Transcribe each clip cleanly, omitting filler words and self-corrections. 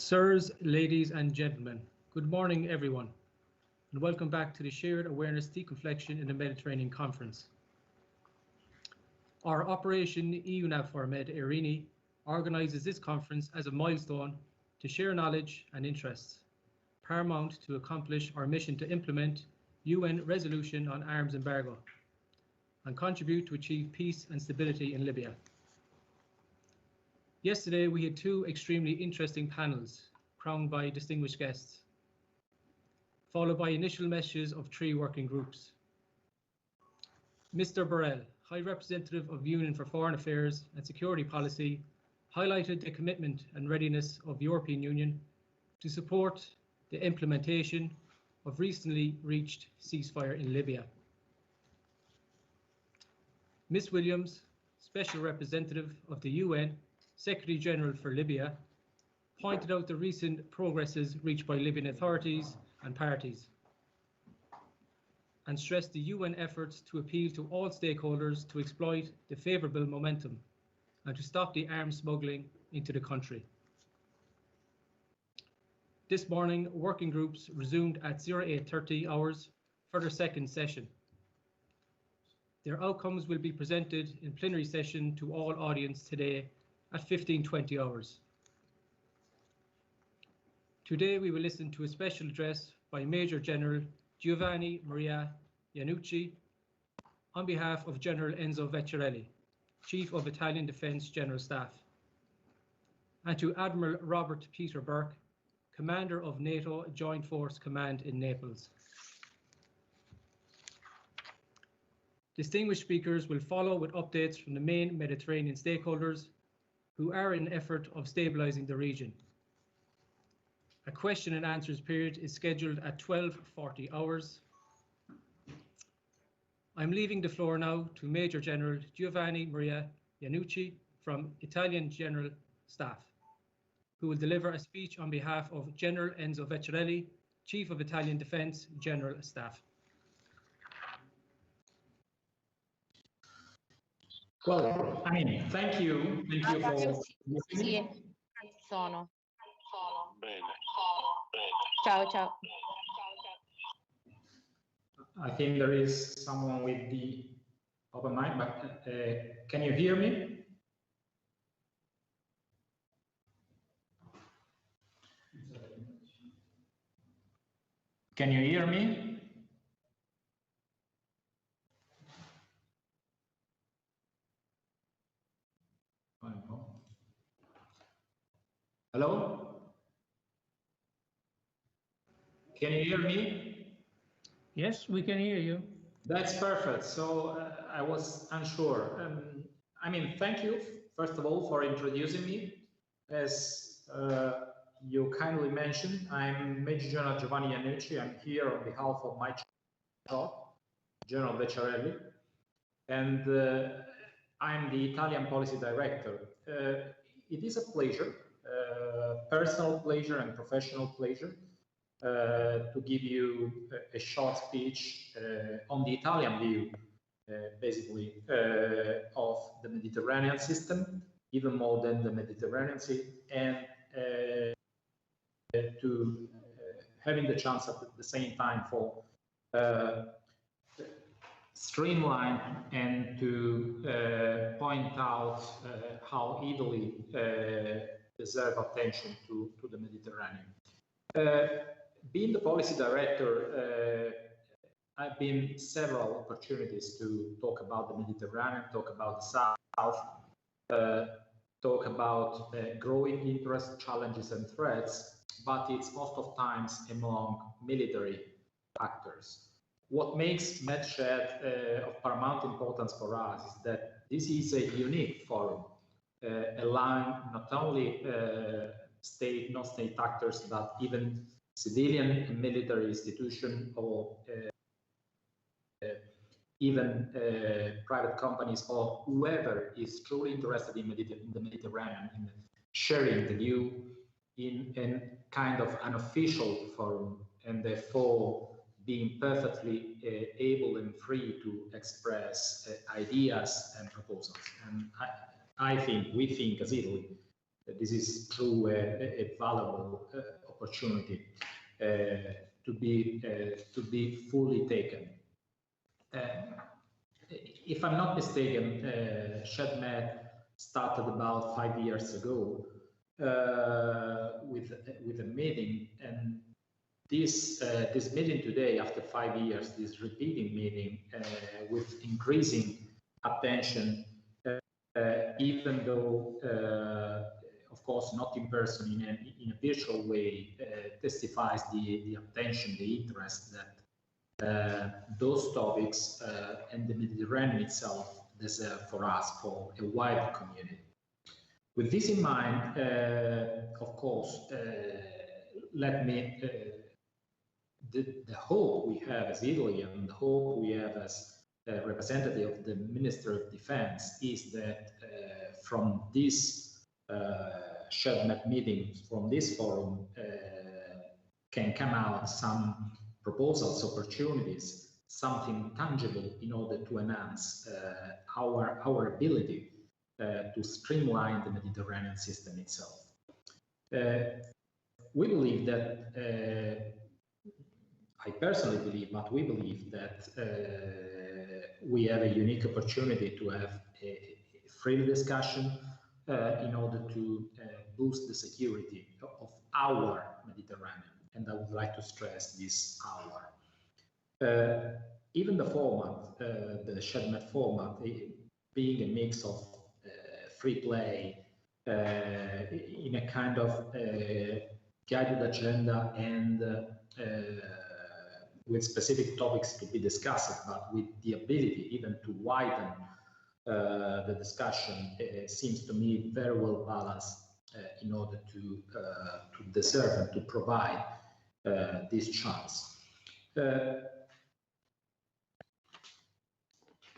Sirs, ladies and gentlemen, good morning everyone, and welcome back to the Shared Awareness Deconfliction in the Mediterranean Conference. Our Operation EUNAVFOR Med Irini organises this conference as a milestone to share knowledge and interests, paramount to accomplish our mission to implement UN resolution on arms embargo and contribute to achieve peace and stability in Libya. Yesterday, we had two extremely interesting panels crowned by distinguished guests, followed by initial messages of three working groups. Mr. Borrell, High Representative of the Union for Foreign Affairs and Security Policy, highlighted the commitment and readiness of the European Union to support the implementation of recently reached ceasefire in Libya. Ms. Williams, Special Representative of the UN, Secretary General for Libya, pointed out the recent progresses reached by Libyan authorities and parties, and stressed the UN efforts to appeal to all stakeholders to exploit the favourable momentum and to stop the arms smuggling into the country. This morning, working groups resumed at 08:30 hours for their second session. Their outcomes will be presented in plenary session to all audience today at 15:20 hours. Today we will listen to a special address by Major General Giovanni Maria Iannucci on behalf of General Enzo Vecchiarelli, Chief of Italian Defence General Staff, and to Admiral Robert Peter Burke, Commander of NATO Joint Force Command in Naples. Distinguished speakers will follow with updates from the main Mediterranean stakeholders who are in effort of stabilising the region. A question and answers period is scheduled at 12:40 hours. I'm leaving the floor now to Major General Giovanni Maria Iannucci from Italian General Staff, who will deliver a speech on behalf of General Enzo Vecchiarelli, Chief of Italian Defence General Staff. Well, thank you for Sì, sono. Ciao, ciao. I think there is someone with the open mic, but can you hear me? Can you hear me? Hello? Can you hear me? Yes, we can hear you. That's perfect. So I was unsure. Thank you, first of all, for introducing me. As you kindly mentioned, I'm Major General Giovanni Iannucci. I'm here on behalf of my chief, General Vecchiarelli, and I'm the Italian Policy Director. It is a pleasure, personal pleasure and professional pleasure, to give you a short speech on the Italian view, basically, of the Mediterranean system, even more than the Mediterranean Sea, and to having the chance at the same time for streamline and to point out how Italy deserves attention to the Mediterranean. Being the policy director, I've been several opportunities to talk about the Mediterranean, talk about the South, talk about growing interest, challenges and threats, but it's most of times among military actors. What makes MedShed of paramount importance for us is that this is a unique forum, allowing not only state, non-state actors, but even civilian and military institutions, or even private companies, or whoever is truly interested in the Mediterranean, in sharing the view in a kind of unofficial forum, and therefore being perfectly able and free to express ideas and proposals. And we think as Italy, this is true a valuable opportunity to be fully taken. If I'm not mistaken, ShedMed started about 5 years ago with a meeting, and this meeting today, after 5 years, this repeating meeting with increasing attention, even though, of course, not in person, in a virtual way, testifies the attention, the interest that those topics and the Mediterranean itself deserve for us, for a wider community. With this in mind, of course, let me, the hope we have as Italy and the hope we have as a representative of the Minister of Defense is that from this ShedMed meeting, from this forum, can come out some proposals, opportunities, something tangible in order to enhance our ability to streamline the Mediterranean system itself. We believe that, I personally believe, but we believe that we have a unique opportunity to have a free discussion in order to boost the security of our Mediterranean. And I would like to stress this our. Even the format, the ShedMed format, being a mix of free play in a kind of guided agenda and with specific topics to be discussed, but with the ability even to widen the discussion, seems to me very well balanced in order to deserve and to provide this chance.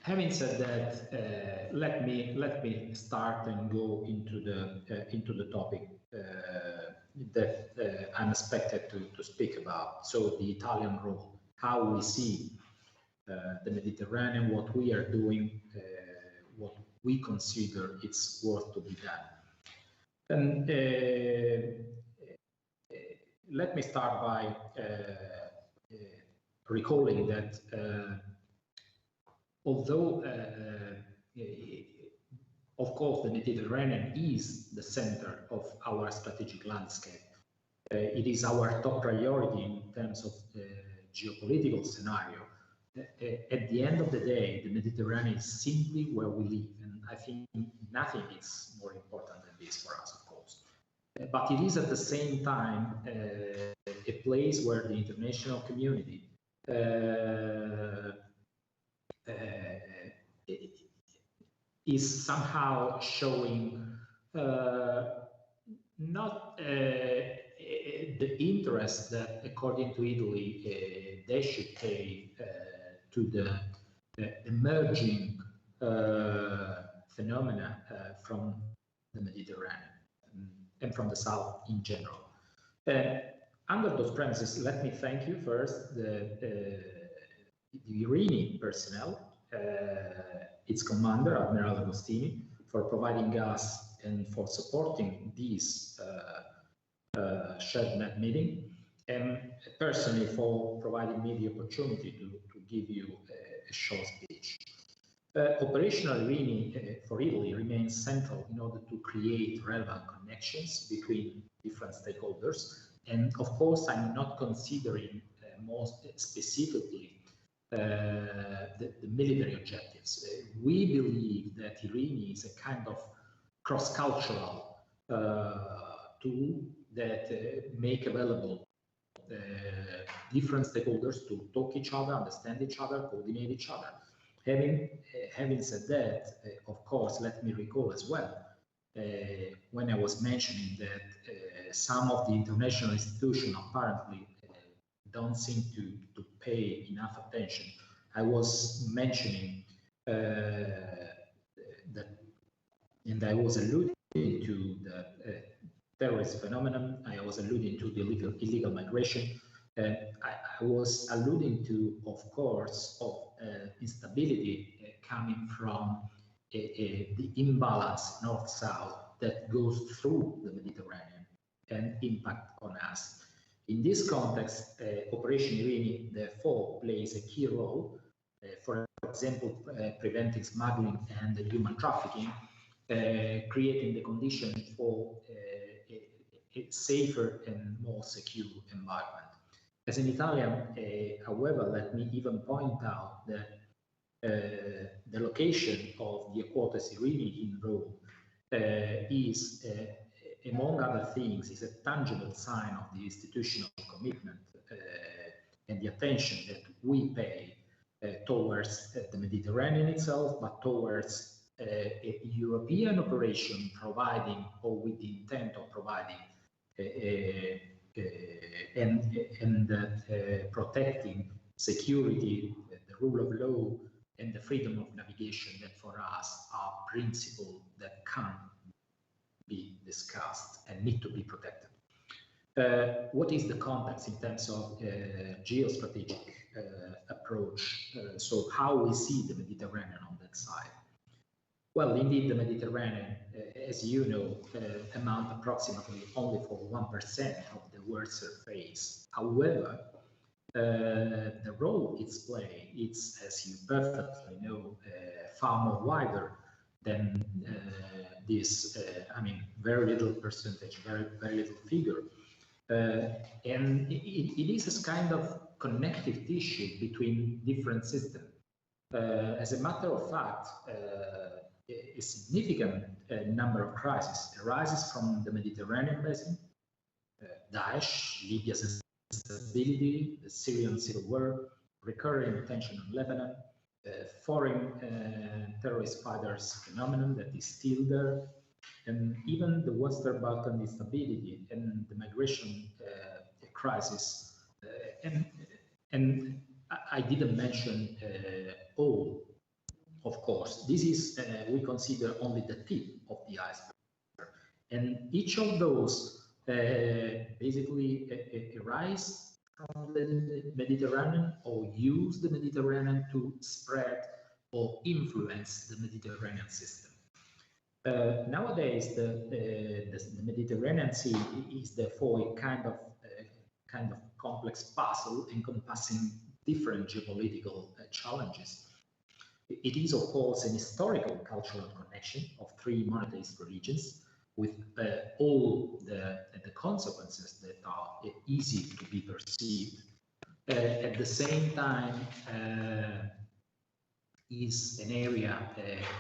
Having said that, let me start and go into the topic that I'm expected to speak about. So the Italian role, how we see the Mediterranean, what we are doing, what we consider it's worth to be done. And let me start by recalling that although, of course, the Mediterranean is the center of our strategic landscape, it is our top priority in terms of geopolitical scenario. At the end of the day, the Mediterranean is simply where we live, and I think nothing is more important than this for us, of course. But it is at the same time a place where the international community is somehow showing not the interest that, according to Italy, they should pay to the emerging phenomena from the Mediterranean and from the South in general. Under those premises, let me thank you first, the Irini personnel, its commander, Admiral Agostini, for providing us and for supporting this ShedMed meeting, and personally for providing me the opportunity to give you a short speech. Operational Irini for Italy remains central in order to create relevant connections between different stakeholders. And of course, I'm not considering most specifically the military objectives. We believe that Irini is a kind of cross-cultural tool that make available different stakeholders to talk each other, understand each other, coordinate each other. Having said that, of course, let me recall as well, when I was mentioning that some of the international institutions apparently don't seem to pay enough attention, I was mentioning that, and I was alluding to the terrorist phenomenon, I was alluding to the illegal migration, I was alluding to, of course, instability coming from the imbalance north-south that goes through the Mediterranean and impact on us. In this context, Operation Irini therefore plays a key role, for example, preventing smuggling and human trafficking, creating the conditions for a safer and more secure environment. As an Italian, however, let me even point out that the location of the Aquates Irini in Rome is, among other things, is a tangible sign of the institutional commitment and the attention that we pay towards the Mediterranean itself, but towards a European operation providing, or with the intent of providing, and protecting security, the rule of law, and the freedom of navigation that for us are principles that can't be discussed and need to be protected. What is the context in terms of geostrategic approach? So how we see the Mediterranean on that side? Well, indeed, the Mediterranean, as you know, amount approximately only for 1% of the world's surface. However, the role it's playing, it's, as you perfectly know, far more wider than this, I mean, very little percentage, very little figure. And it is a kind of connective tissue between different systems. As a matter of fact, a significant number of crises arises from the Mediterranean basin, Daesh, Libya's instability, the Syrian civil war, recurring tension in Lebanon, foreign terrorist fighters phenomenon that is still there, and even the Western Balkan instability and the migration crisis. And I didn't mention all, of course. This is, we consider only the tip of the iceberg. And each of those basically arise from the Mediterranean or use the Mediterranean to spread or influence the Mediterranean system. Nowadays, the Mediterranean Sea is therefore a kind of complex puzzle encompassing different geopolitical challenges. It is, of course, an historical cultural connection of three monotheist religions with all the consequences that are easy to be perceived. At the same time, is an area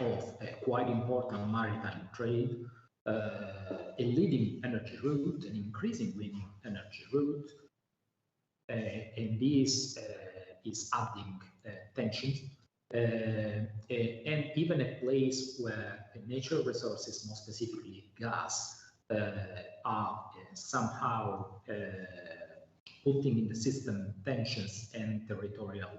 of quite important maritime trade, a leading energy route, an increasing leading energy route, and this is adding tensions, and even a place where natural resources, more specifically gas, are somehow putting in the system tensions and territorial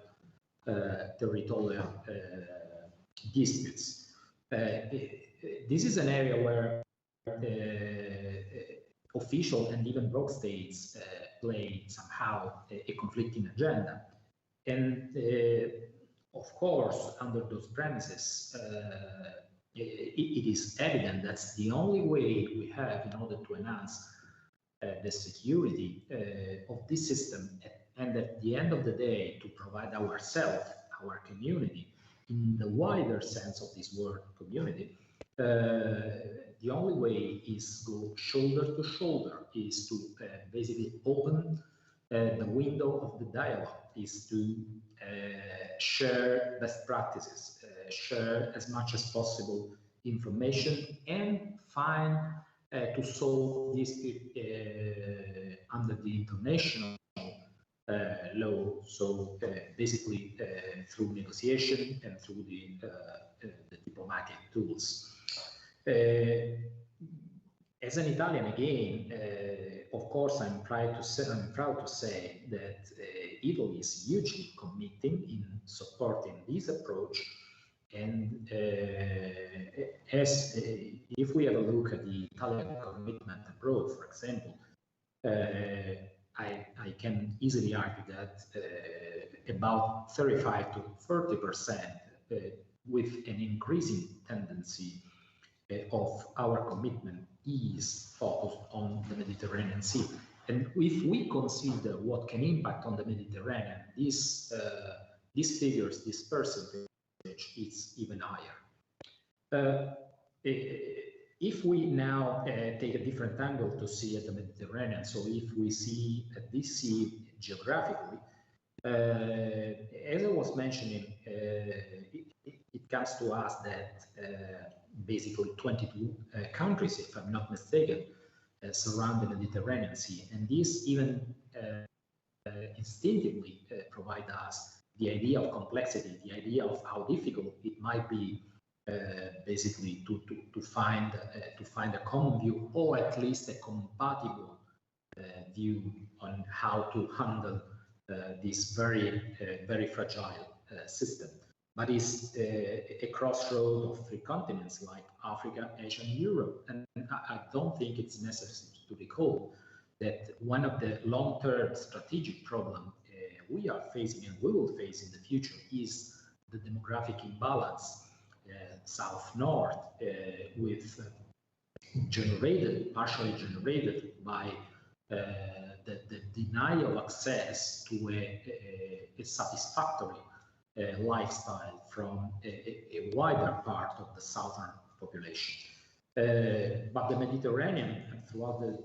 disputes. This is an area where official and even rogue states play somehow a conflicting agenda. And of course, under those premises, it is evident that's the only way we have in order to enhance the security of this system, and at the end of the day, to provide ourselves, our community, in the wider sense of this word community, the only way is go shoulder to shoulder, is to basically open the window of the dialogue, is to share best practices, share as much as possible information, and find to solve dispute under the international law. So basically through negotiation and through the diplomatic tools. As an Italian, again, of course, I'm proud to say that Italy is hugely committing in supporting this approach. And if we have a look at the Italian commitment abroad, for example, I can easily argue that about 35 to 30%, with an increasing tendency of our commitment is focused on the Mediterranean Sea. And if we consider what can impact on the Mediterranean, these figures, this percentage is even higher. If we now take a different angle to see at the Mediterranean, so if we see at this sea geographically, as I was mentioning, it comes to us that basically 22 countries, if I'm not mistaken, surround the Mediterranean Sea, and this even instinctively provide us the idea of complexity, the idea of how difficult it might be basically to find a common view, or at least a compatible view on how to handle this very fragile system. But it's a crossroad of three continents like Africa, Asia, and Europe. And I don't think it's necessary to recall that one of the long-term strategic problems we are facing and we will face in the future is the demographic imbalance south-north, with partially generated by the denial of access to a satisfactory lifestyle from a wider part of the southern population. But the Mediterranean, and throughout the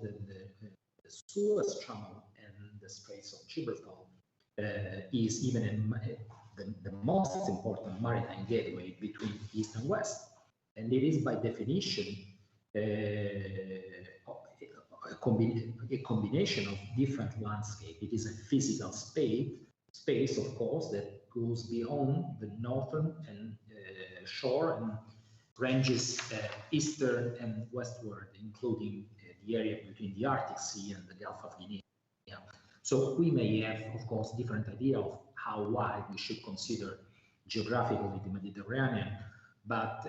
Suez Channel and the Straits of Gibraltar, is even the most important maritime gateway between East and West. And it is by definition a combination of different landscape. It is a physical space, of course, that goes beyond the northern and shore and ranges eastern and westward, including the area between the Arctic Sea and the Gulf of Guinea. So we may have, of course, different idea of how wide we should consider geographically the Mediterranean, but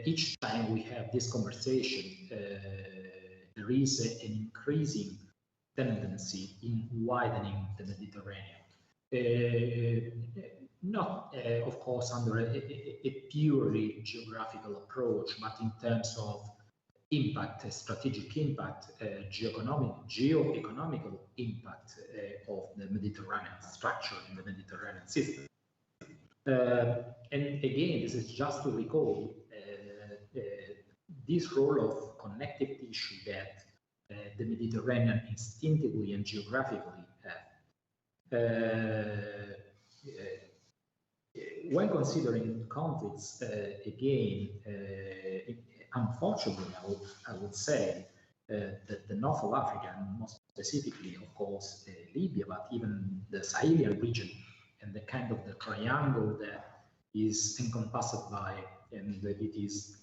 each time we have this conversation, there is an increasing tendency in widening the Mediterranean. Not, of course, under a purely geographical approach, but in terms of impact, strategic impact, geo-economical impact of the Mediterranean structure in the Mediterranean system. And again, this is just to recall this role of connective tissue that the Mediterranean instinctively and geographically have. When considering conflicts, again, unfortunately, I would say that the North of Africa, and more specifically, of course, Libya, but even the Sahelian region, and the kind of the triangle that is encompassed by, and it is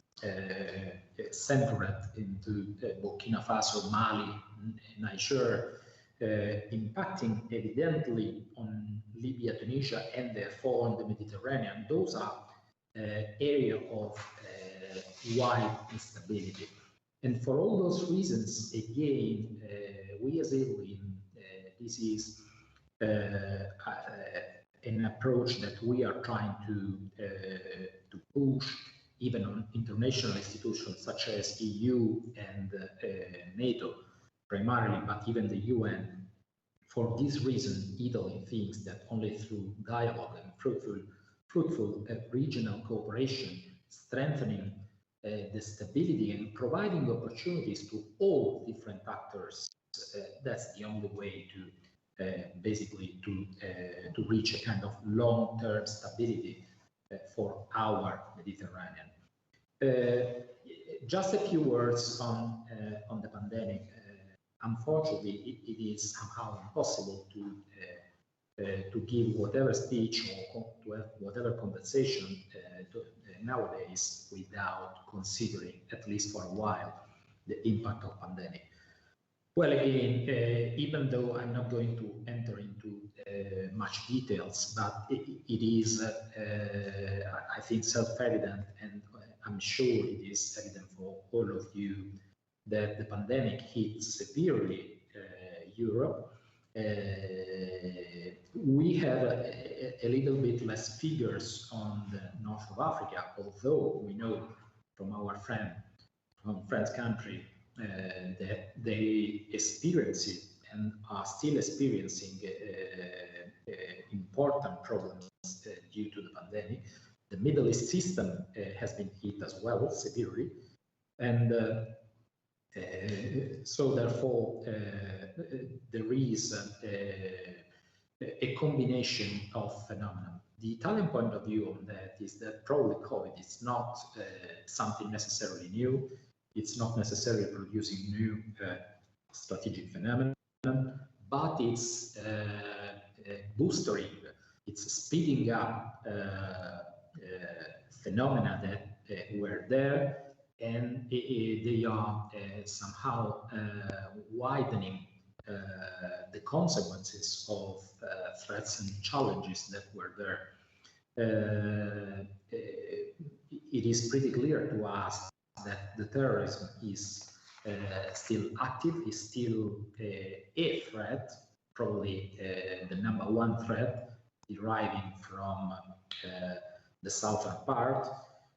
centered into Burkina Faso, Mali, Niger, impacting evidently on Libya, Tunisia, and therefore on the Mediterranean. Those are areas of wide instability. And for all those reasons, again, we as Italy, this is an approach that we are trying to push even on international institutions such as EU and NATO primarily, but even the UN. For this reason, Italy thinks that only through dialogue and fruitful regional cooperation, strengthening the stability and providing opportunities to all different actors, that's the only way to basically to reach a kind of long-term stability for our Mediterranean. Just a few words on the pandemic. Unfortunately, it is somehow impossible to give whatever speech or to have whatever conversation nowadays without considering, at least for a while, the impact of pandemic. Well, again, even though I'm not going to enter into much details, but it is, I think, self-evident, and I'm sure it is evident for all of you, that the pandemic hit severely Europe. We have a little bit less figures on the north of Africa, although we know from our friend on France country that they experience it and are still experiencing important problems due to the pandemic. The Middle East system has been hit as well severely, and so therefore there is a combination of phenomena. The Italian point of view on that is that probably COVID is not something necessarily new. It's not necessarily producing new strategic phenomena, but it's boosting, it's speeding up phenomena that were there, and they are somehow widening the consequences of threats and challenges that were there. It is pretty clear to us that the terrorism is still active, is still a threat, probably the number one threat deriving from the southern part,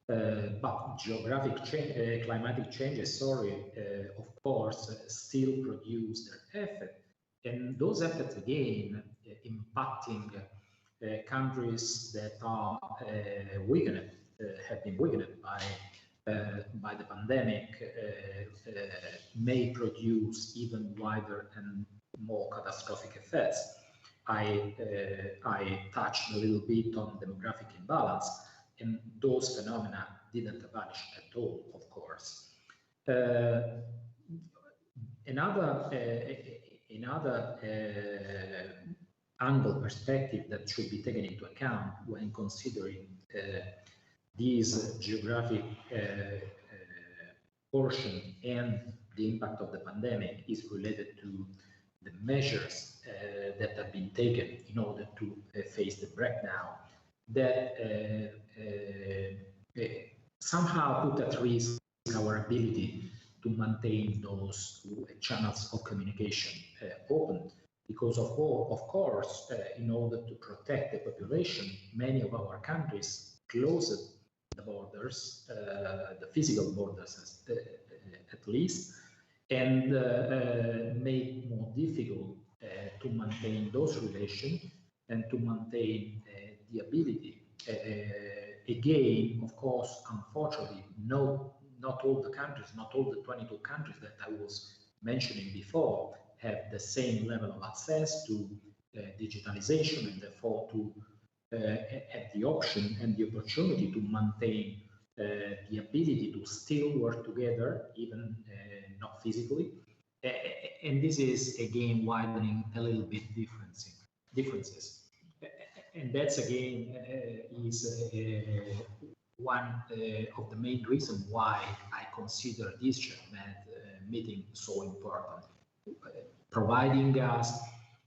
but geographic change, climatic changes, of course, still produce their effect. And those effects, again, impacting countries that are weakened, have been weakened by the pandemic, may produce even wider and more catastrophic effects. I touched a little bit on demographic imbalance, and those phenomena didn't vanish at all, of course. Another angle perspective that should be taken into account when considering these geographic portion and the impact of the pandemic is related to the measures that have been taken in order to face the breakdown that somehow put at risk our ability to maintain those channels of communication open. Because of course, in order to protect the population, many of our countries closed the borders, the physical borders at least, and made more difficult to maintain those relations and to maintain the ability. Again, of course, unfortunately, not all the countries, not all the 22 countries that I was mentioning before have the same level of access to digitalization, and therefore to have the option and the opportunity to maintain the ability to still work together, even not physically. And this is again widening a little bit differences. And that's again is one of the main reasons why I consider this meeting so important, providing us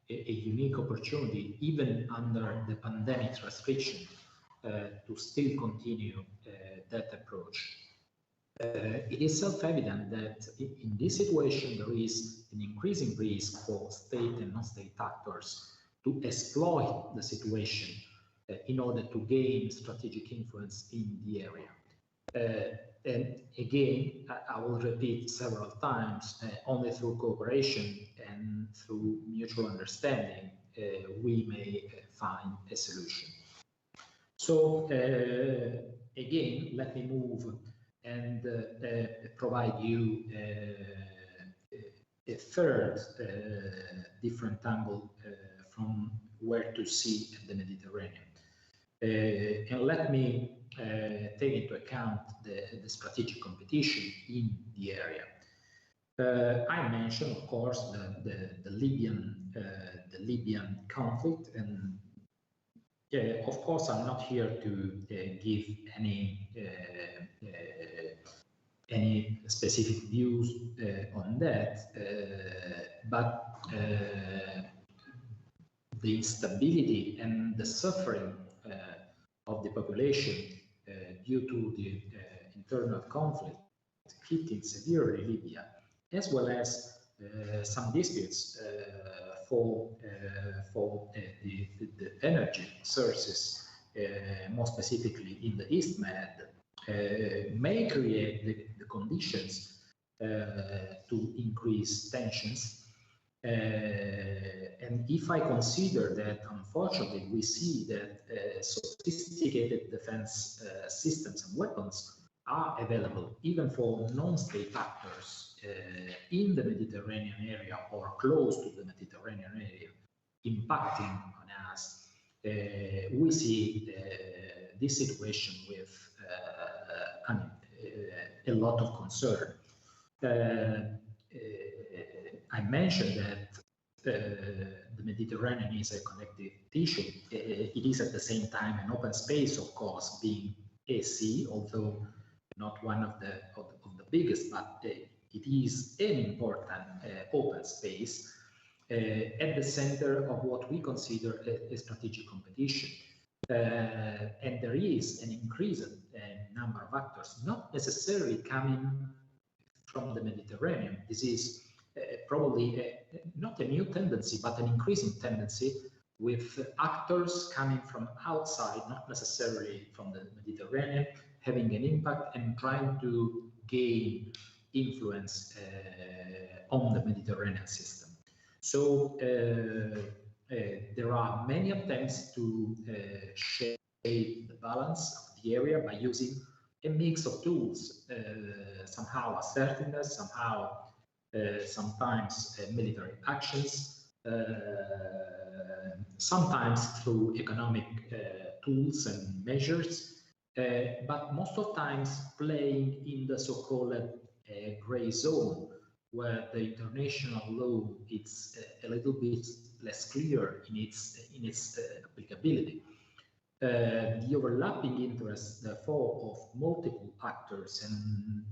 a unique opportunity, even under the pandemic restriction, to still continue that approach. It is self-evident that in this situation there is an increasing risk for state and non-state actors to exploit the situation in order to gain strategic influence in the area. And again, I will repeat several times, only through cooperation and through mutual understanding we may find a solution. So again, let me move and provide you a third different angle from where to see the Mediterranean. And let me take into account the strategic competition in the area. I mentioned, of course, the Libyan conflict, and of course, I'm not here to give any specific views on that, but the instability and the suffering of the population due to the internal conflict hitting severely Libya, as well as some disputes for the energy sources, more specifically in the East Med, may create the conditions to increase tensions. And if I consider that, unfortunately, we see that sophisticated defense systems and weapons are available even for non-state actors in the Mediterranean area or close to the Mediterranean area, impacting on us, we see this situation with a lot of concern. I mentioned that the Mediterranean is a connective tissue. It is at the same time an open space, of course, being a sea, although not one of the biggest, but it is an important open space at the center of what we consider a strategic competition. And there is an increased number of actors, not necessarily coming from the Mediterranean. This is probably not a new tendency, but an increasing tendency with actors coming from outside, not necessarily from the Mediterranean, having an impact and trying to gain influence on the Mediterranean system. So there are many attempts to shape the balance of the area by using a mix of tools, somehow assertiveness, somehow sometimes military actions, sometimes through economic tools and measures, but most of times playing in the so-called gray zone, where the international law is a little bit less clear in its applicability. The overlapping interests, therefore, of multiple actors and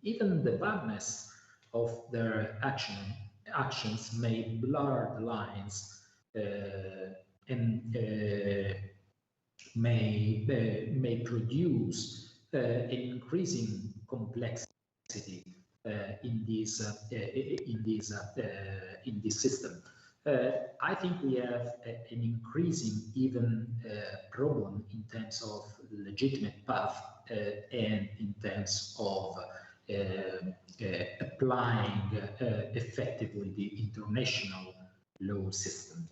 even the vagueness of their actions may blur the lines and may produce an increasing complexity in this system. I think we have an increasing even problem in terms of legitimate path and in terms of applying effectively the international law system.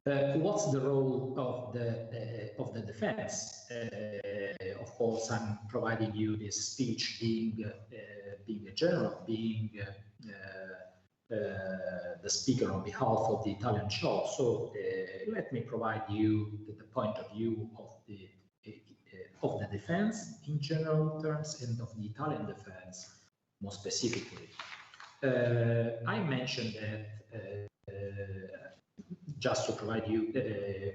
What's the role of the defense? Of course, I'm providing you this speech, being a general, being the speaker on behalf of the Italian CHOP. So let me provide you the point of view of the defense in general terms and of the Italian defense more specifically. I mentioned that just to provide you,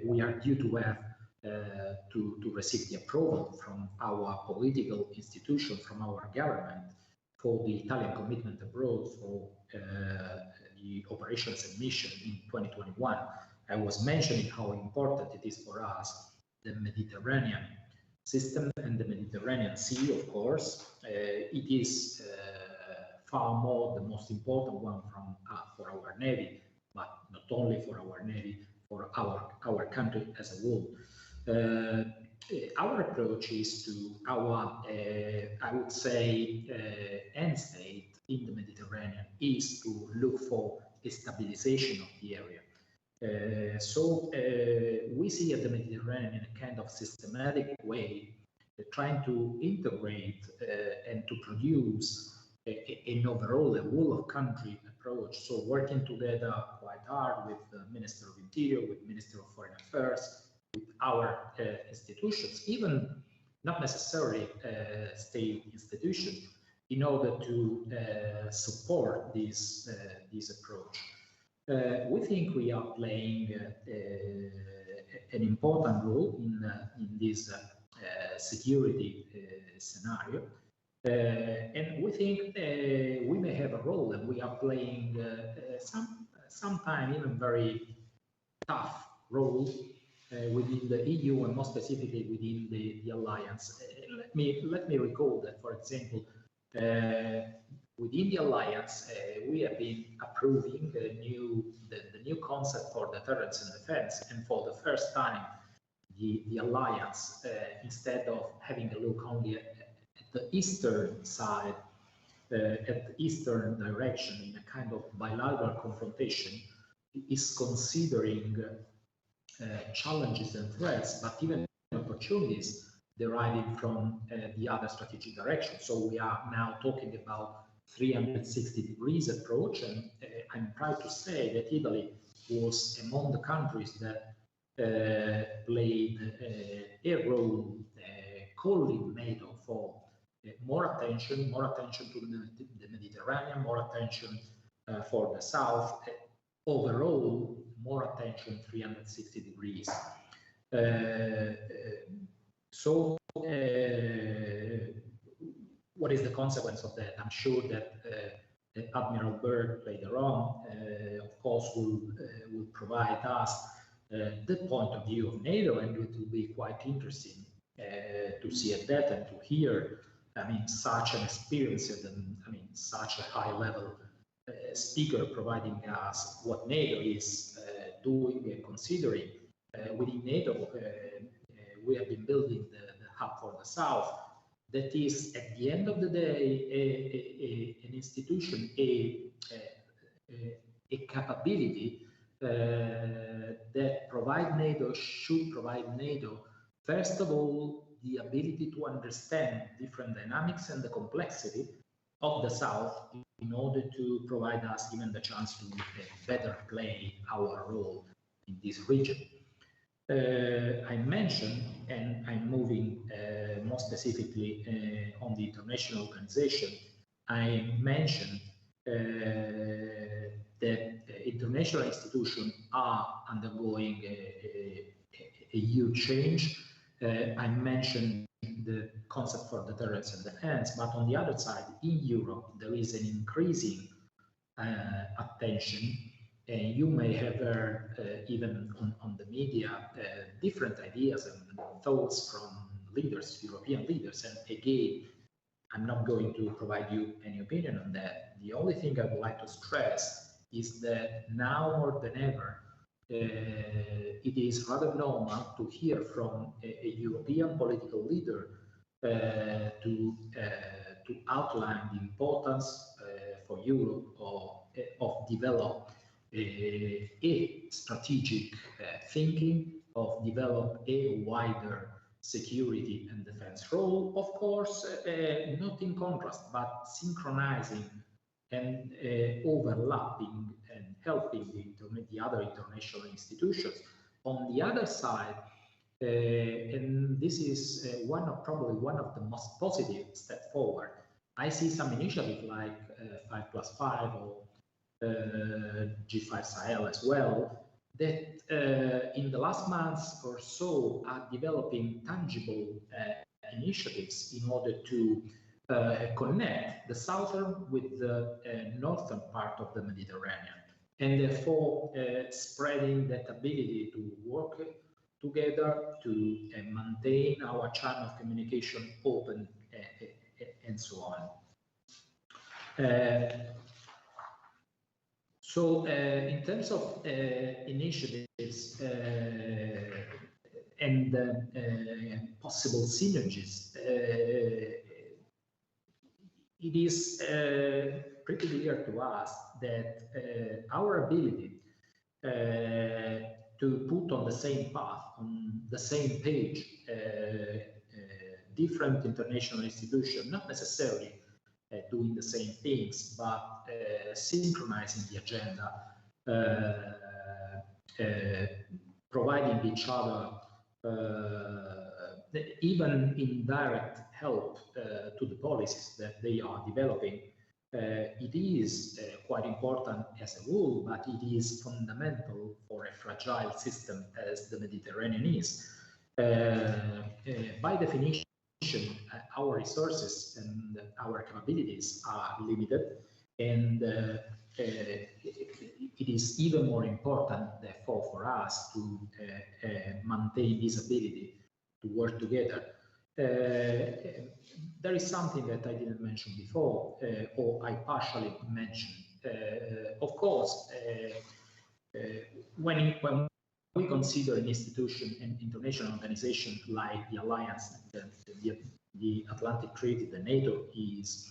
we are due to have to receive the approval from our political institution, from our government, for the Italian commitment abroad for the operations and mission in 2021. I was mentioning how important it is for us, the Mediterranean system and the Mediterranean Sea, of course. It is far more the most important one for our Navy, but not only for our Navy, for our country as a whole. Our approach is to our, I would say, end state in the Mediterranean is to look for a stabilization of the area. So we see at the Mediterranean in a kind of systematic way, trying to integrate and to produce an overall, a whole of country approach. So working together quite hard with the Minister of Interior, with Minister of Foreign Affairs, with our institutions, even not necessarily state institutions, in order to support this approach. We think we are playing an important role in this security scenario. And we think we may have a role, and we are playing sometimes even very tough role within the EU and more specifically within the alliance. Let me recall that, for example, within the alliance, we have been approving the new concept for deterrence and defense, and for the first time, the alliance, instead of having a look only at the eastern side at the eastern direction in a kind of bilateral confrontation is considering challenges and threats, but even opportunities deriving from the other strategic direction. So we are now talking about 360 degrees approach, and I'm proud to say that Italy was among the countries that played a role calling NATO for more attention to the Mediterranean, more attention for the South, overall more attention 360 degrees. So what is the consequence of that? I'm sure that Admiral Byrd later on, of course, will provide us the point of view of NATO, and it will be quite interesting to see that and to hear, I mean, such an experienced and, I mean, such a high-level speaker providing us what NATO is doing and considering. Within NATO, we have been building the hub for the South. That is, at the end of the day, an institution, a capability that should provide NATO, first of all, the ability to understand different dynamics and the complexity of the South in order to provide us even the chance to better play our role in this region. I mentioned, and I'm moving more specifically on the international organization, I mentioned that international institutions are undergoing a huge change. I mentioned the concept for deterrence and defense, but on the other side, in Europe, there is an increasing attention. And you may have heard even on the media different ideas and thoughts from leaders, European leaders. And again, I'm not going to provide you any opinion on that. The only thing I would like to stress is that now more than ever, it is rather normal to hear from a European political leader to outline the importance for Europe of develop a strategic thinking, of develop a wider security and defense role, of course, not in contrast, but synchronizing and overlapping and helping the other international institutions. On the other side, and this is probably one of the most positive steps forward, I see some initiatives like 5+5 or G5 Sahel as well, that in the last months or so are developing tangible initiatives in order to connect the southern with the northern part of the Mediterranean, and therefore spreading that ability to work together to maintain our channel of communication open and so on. So in terms of initiatives and possible synergies, it is pretty clear to us that our ability to put on the same path, on the same page, different international institutions, not necessarily doing the same things, but synchronizing the agenda, providing each other even indirect help to the policies that they are developing. It is quite important as a rule, but it is fundamental for a fragile system as the Mediterranean is. By definition, our resources and our capabilities are limited, and it is even more important, therefore, for us to maintain this ability to work together. There is something that I didn't mention before, or I partially mentioned. Of course, when we consider an institution, an international organization like the Alliance, the Atlantic Treaty, the NATO is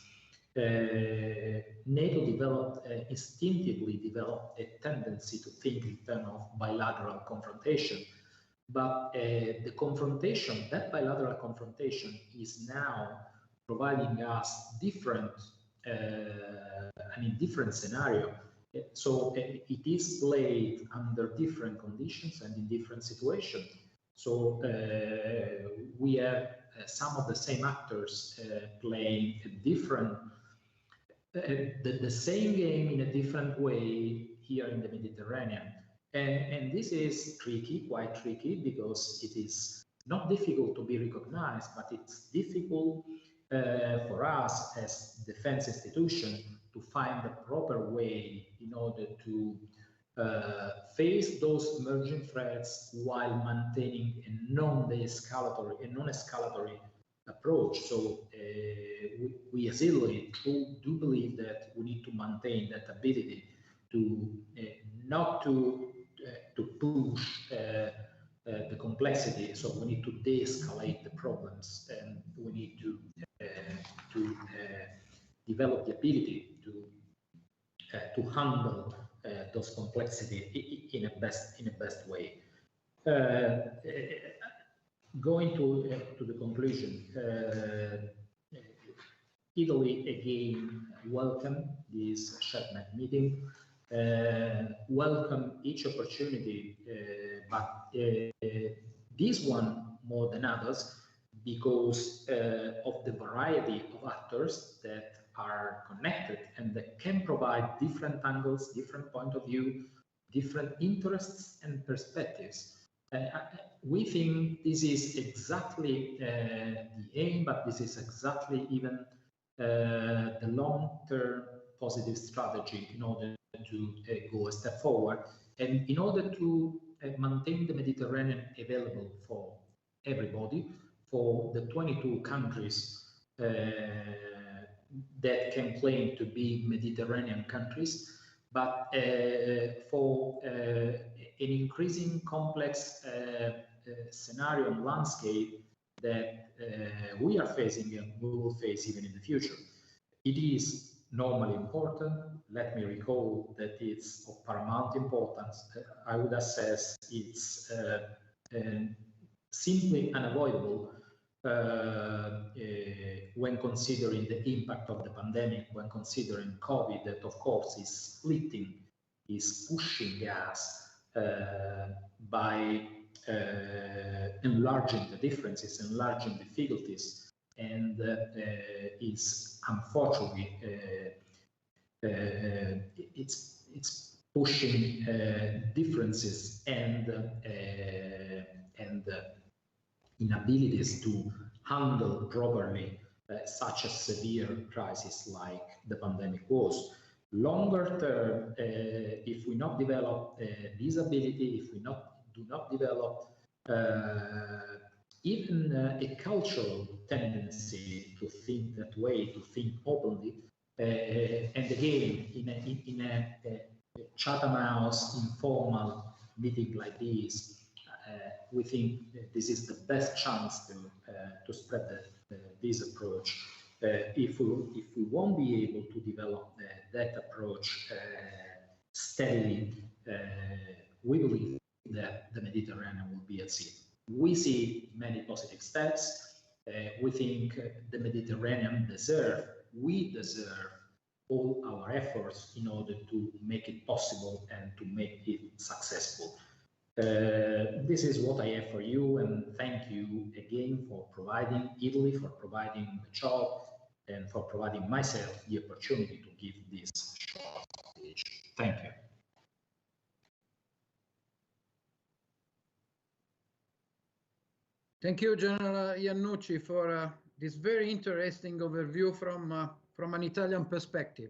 NATO instinctively developed a tendency to think in terms of bilateral confrontation, but that bilateral confrontation is now providing us different scenario. So it is played under different conditions and in different situations. So we have some of the same actors playing a different, the same game in a different way here in the Mediterranean. And this is tricky, quite tricky, because it is not difficult to be recognized, but it's difficult for us as defense institution to find the proper way in order to face those emerging threats while maintaining a non-escalatory approach. So we as Italy do believe that we need to maintain that ability to not to push the complexity. So we need to de-escalate the problems, and we need to develop the ability to handle those complexity in a best way. Going to the conclusion, Italy again welcome this SHEPMET meeting, welcome each opportunity, but this one more than others because of the variety of actors that are connected and that can provide different angles, different point of view, different interests and perspectives. We think this is exactly the aim, but this is exactly even the long-term positive strategy in order to go a step forward and in order to maintain the Mediterranean available for everybody, for the 22 countries that can claim to be Mediterranean countries, but for an increasing complex scenario and landscape that we are facing and we will face even in the future. It is normally important. Let me recall that it's of paramount importance. I would assess it's simply unavoidable when considering the impact of the pandemic, when considering COVID, that of course is splitting, is pushing us by enlarging the differences, enlarging difficulties, and is unfortunately it's pushing differences and inabilities to handle properly such a severe crisis like the pandemic was. Longer term, if we not develop this ability, if we do not develop even a cultural tendency to think that way, to think openly, and again, in a Chatham House informal meeting like this, we think this is the best chance to spread this approach. If we won't be able to develop that approach steadily, we believe that the Mediterranean will be at sea. We see many positive steps. We think the Mediterranean we deserve all our efforts in order to make it possible and to make it successful. This is what I have for you, and thank you again for providing Italy, for providing the job, and for providing myself the opportunity to give this short speech. Thank you. Thank you, General Iannucci, for this very interesting overview from an Italian perspective.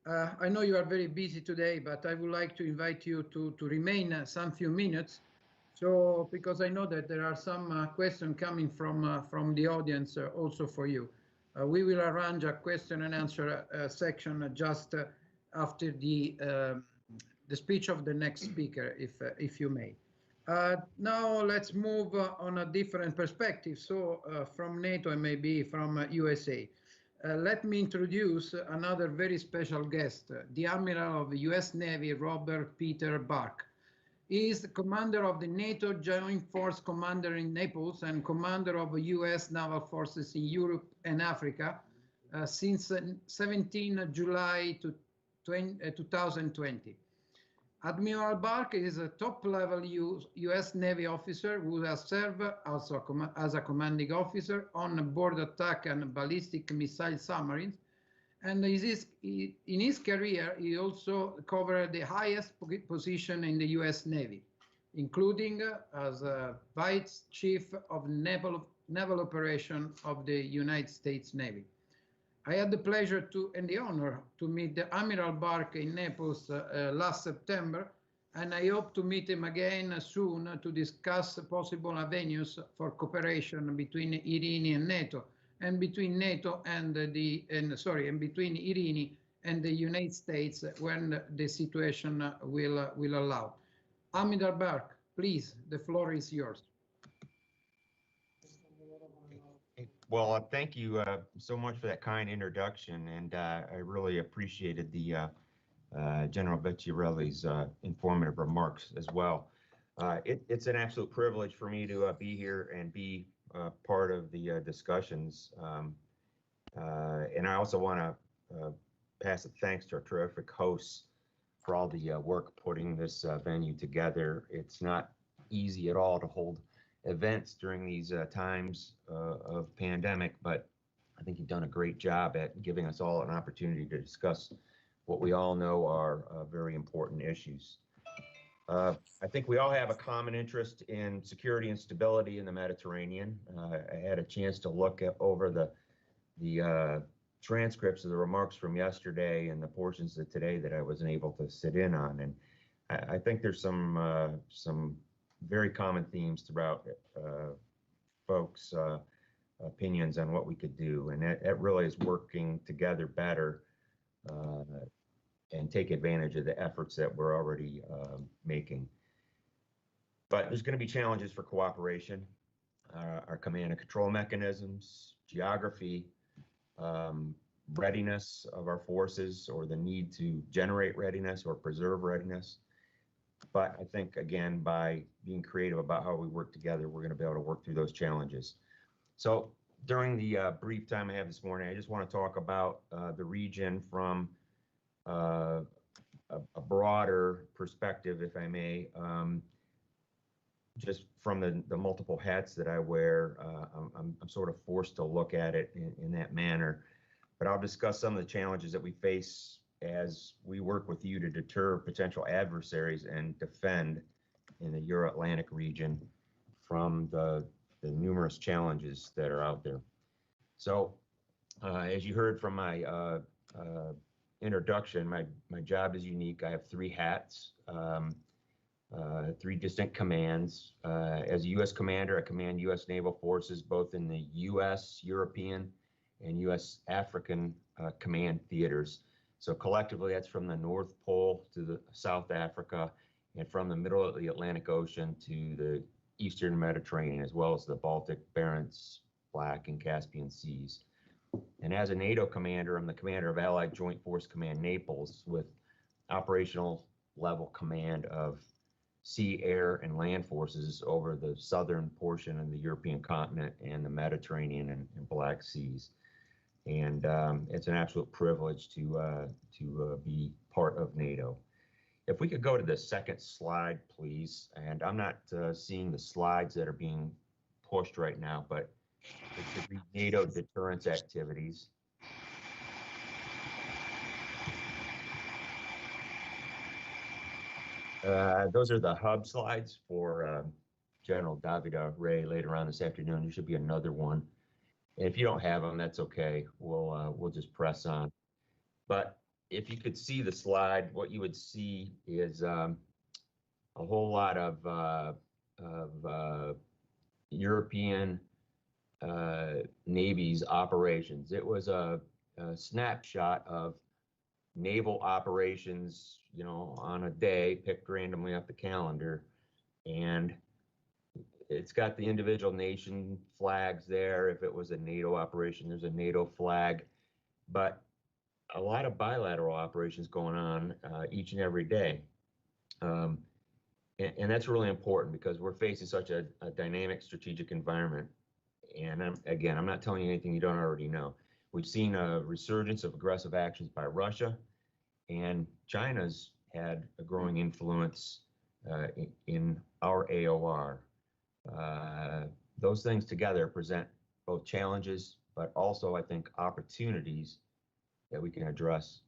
I know you are very busy today, but I would like to invite you to remain some few minutes. So, because I know that there are some questions coming from the audience also for you. We will arrange a question and answer section just after the speech of the next speaker, if you may. Now let's move on a different perspective. So from NATO and maybe from USA. let me introduce another very special guest, the Admiral of the US Navy, Robert Peter Bark. He is the commander of the NATO Joint Force Commander in Naples and commander of the US Naval Forces in Europe and Africa since 17 July 2020. Admiral Bark is a top-level US Navy officer who has served also as a commanding officer on board attack and ballistic missile submarines. And in his career, he also covered the highest position in the US Navy, including as Vice Chief of Naval Operations of the United States Navy. I had the pleasure and the honor to meet the Admiral Bark in Naples last September, and I hope to meet him again soon to discuss possible avenues for cooperation between Irini and NATO, and between NATO and between Irini and the United States when the situation will allow. Admiral Bark, please, the floor is yours. Well, thank you so much for that kind introduction, and I really appreciated the General Vecchiarelli's informative remarks as well. It's an absolute privilege for me to be here and be part of the discussions. And I also want to pass a thanks to our terrific hosts for all the work putting this venue together. It's not easy at all to hold events during these times of pandemic, but I think you've done a great job at giving us all an opportunity to discuss what we all know are very important issues. I think we all have a common interest in security and stability in the Mediterranean. I had a chance to look over the transcripts of the remarks from yesterday and the portions of today that I wasn't able to sit in on, and I think there's some very common themes throughout folks' opinions on what we could do, and it really is working together better and take advantage of the efforts that we're already making. But there's going to be challenges for cooperation, our command and control mechanisms, geography, readiness of our forces, or the need to generate readiness or preserve readiness. But I think, again, by being creative about how we work together, we're going to be able to work through those challenges. So during the brief time I have this morning, I just want to talk about the region from a broader perspective, if I may, just from the multiple hats that I wear. I'm sort of forced to look at it in that manner. But I'll discuss some of the challenges that we face as we work with you to deter potential adversaries and defend in the Euro-Atlantic region from the numerous challenges that are out there. So as you heard from my introduction, my job is unique. I have three hats, three distinct commands. As a U.S. commander, I command U.S. naval forces both in the U.S., European, and U.S. African command theaters. So collectively, that's from the North Pole to the South Africa, and from the middle of the Atlantic Ocean to the Eastern Mediterranean, as well as the Baltic, Barents, Black, and Caspian Seas. And as a NATO commander, I'm the commander of Allied Joint Force Command Naples, with operational level command of sea, air, and land forces over the southern portion of the European continent and the Mediterranean and Black Seas. And it's an absolute privilege to be part of NATO. If we could go to the second slide, please. And I'm not seeing the slides that are being pushed right now, but it should be NATO deterrence activities. Those are the hub slides for General Davide Ray later on this afternoon. There should be another one. If you don't have them, that's okay. We'll just press on. But if you could see the slide, what you would see is a whole lot of European Navy's operations. It was a snapshot of naval operations, you know, on a day picked randomly off the calendar, and it's got the individual nation flags there. If it was a NATO operation, there's a NATO flag. but a lot of bilateral operations going on each and every day. And that's really important because we're facing such a dynamic strategic environment. And I'm not telling you anything you don't already know. We've seen a resurgence of aggressive actions by Russia, and China's had a growing influence in our AOR. Those things together present both challenges, but also, I think, opportunities that we can address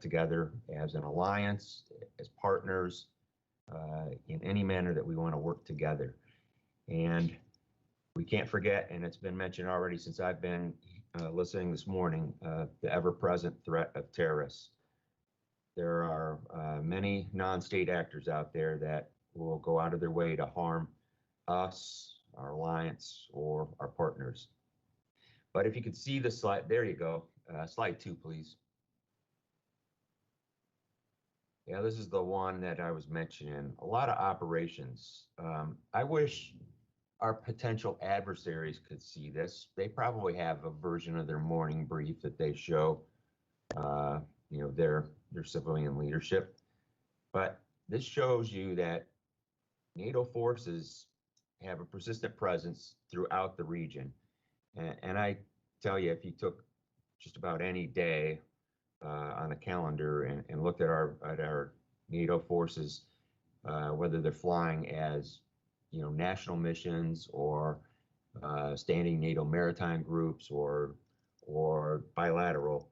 together as an alliance, as partners, in any manner that we want to work together. And we can't forget, and it's been mentioned already since I've been listening this morning, the ever-present threat of terrorists. There are many non-state actors out there that will go out of their way to harm us, our alliance, or our partners. But if you could see the slide, there you go. Slide 2, please. Yeah, this is the one that I was mentioning. A lot of operations. I wish our potential adversaries could see this. They probably have a version of their morning brief that they show, their civilian leadership. But this shows you that NATO forces have a persistent presence throughout the region. And I tell you, if you took just about any day on the calendar and looked at our NATO forces, whether they're flying as national missions or standing NATO maritime groups or bilateral,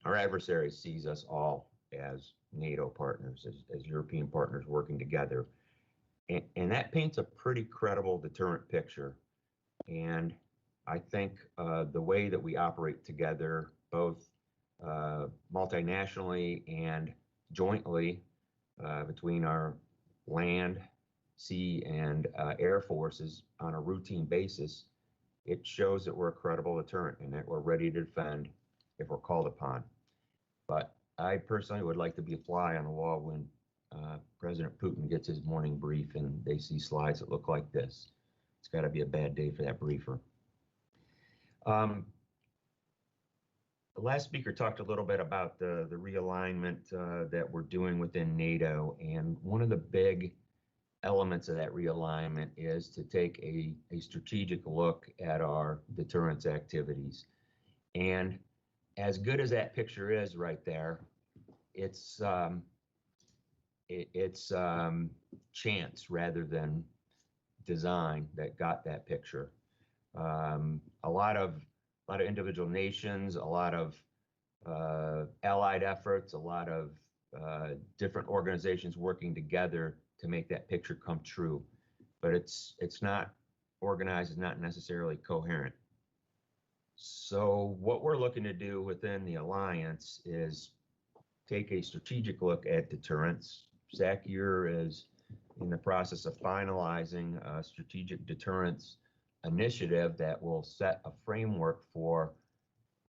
our adversary sees us all as NATO partners, as European partners working together. And that paints a pretty credible deterrent picture. And I think the way that we operate together, both multinationally and jointly between our land, sea, and air forces on a routine basis, it shows that we're a credible deterrent and that we're ready to defend if we're called upon. But I personally would like to be a fly on the wall when President Putin gets his morning brief and they see slides that look like this. It's got to be a bad day for that briefer. The last speaker talked a little bit about the realignment that we're doing within NATO, and one of the big elements of that realignment is to take a strategic look at our deterrence activities. And as good as that picture is right there, it's chance rather than design that got that picture. A lot of individual nations, a lot of allied efforts, a lot of different organizations working together to make that picture come true, but it's not organized, it's not necessarily coherent. So what we're looking to do within the alliance is take a strategic look at deterrence. SACEUR is in the process of finalizing a strategic deterrence initiative that will set a framework for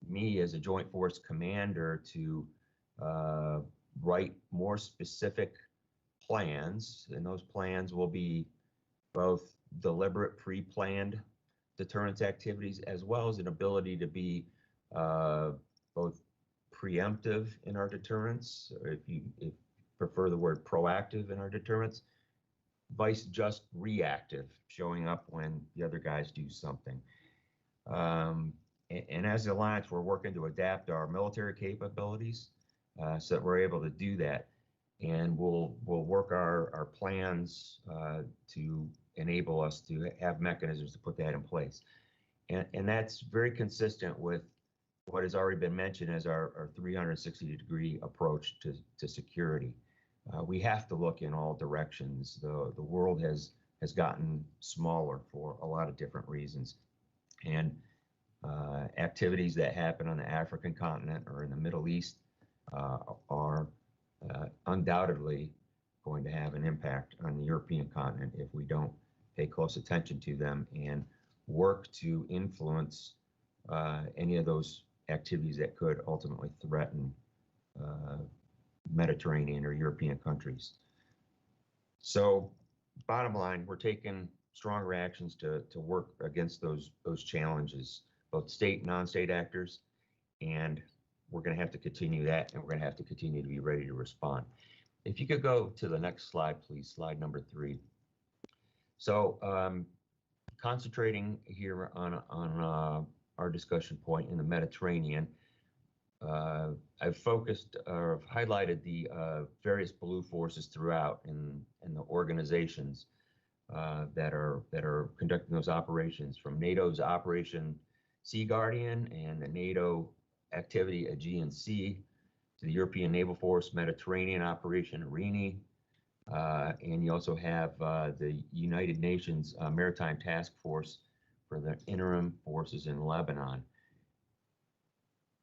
me as a Joint Force Commander to write more specific plans, and those plans will be both deliberate pre-planned deterrence activities as well as an ability to be both preemptive in our deterrence, or if you prefer the word proactive in our deterrence, vice just reactive, showing up when the other guys do something. And as the Alliance, we're working to adapt our military capabilities so that we're able to do that. And we'll work our plans to enable us to have mechanisms to put that in place. And that's very consistent with what has already been mentioned as our 360-degree approach to security. We have to look in all directions. The world has gotten smaller for a lot of different reasons. And activities that happen on the African continent or in the Middle East are undoubtedly going to have an impact on the European continent if we don't pay close attention to them and work to influence any of those activities that could ultimately threaten Mediterranean or European countries. So bottom line, we're taking stronger actions to work against those challenges, both state and non-state actors. and we're going to have to continue that, and we're going to have to continue to be ready to respond. If you could go to the next slide, please, slide number 3. So concentrating here on our discussion point in the Mediterranean, I've focused or highlighted the various blue forces throughout in the organizations that are conducting those operations, from NATO's Operation Sea Guardian and the NATO activity Aegean Sea to the European Naval Force Mediterranean Operation Irini, and you also have the United Nations Maritime Task Force for the interim forces in Lebanon,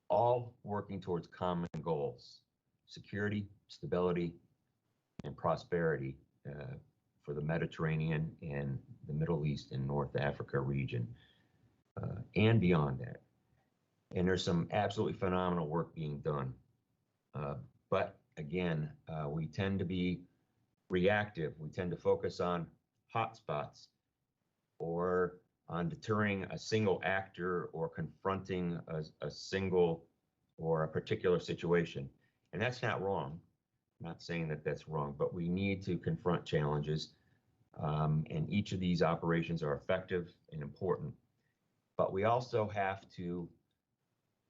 all working towards common goals: security, stability, and prosperity for the Mediterranean and the Middle East and North Africa region, and beyond that. And there's some absolutely phenomenal work being done. But again, we tend to be reactive. We tend to focus on hotspots or on deterring a single actor or confronting a single or a particular situation. And that's not wrong. I'm not saying that that's wrong, but we need to confront challenges. And each of these operations are effective and important. But we also have to,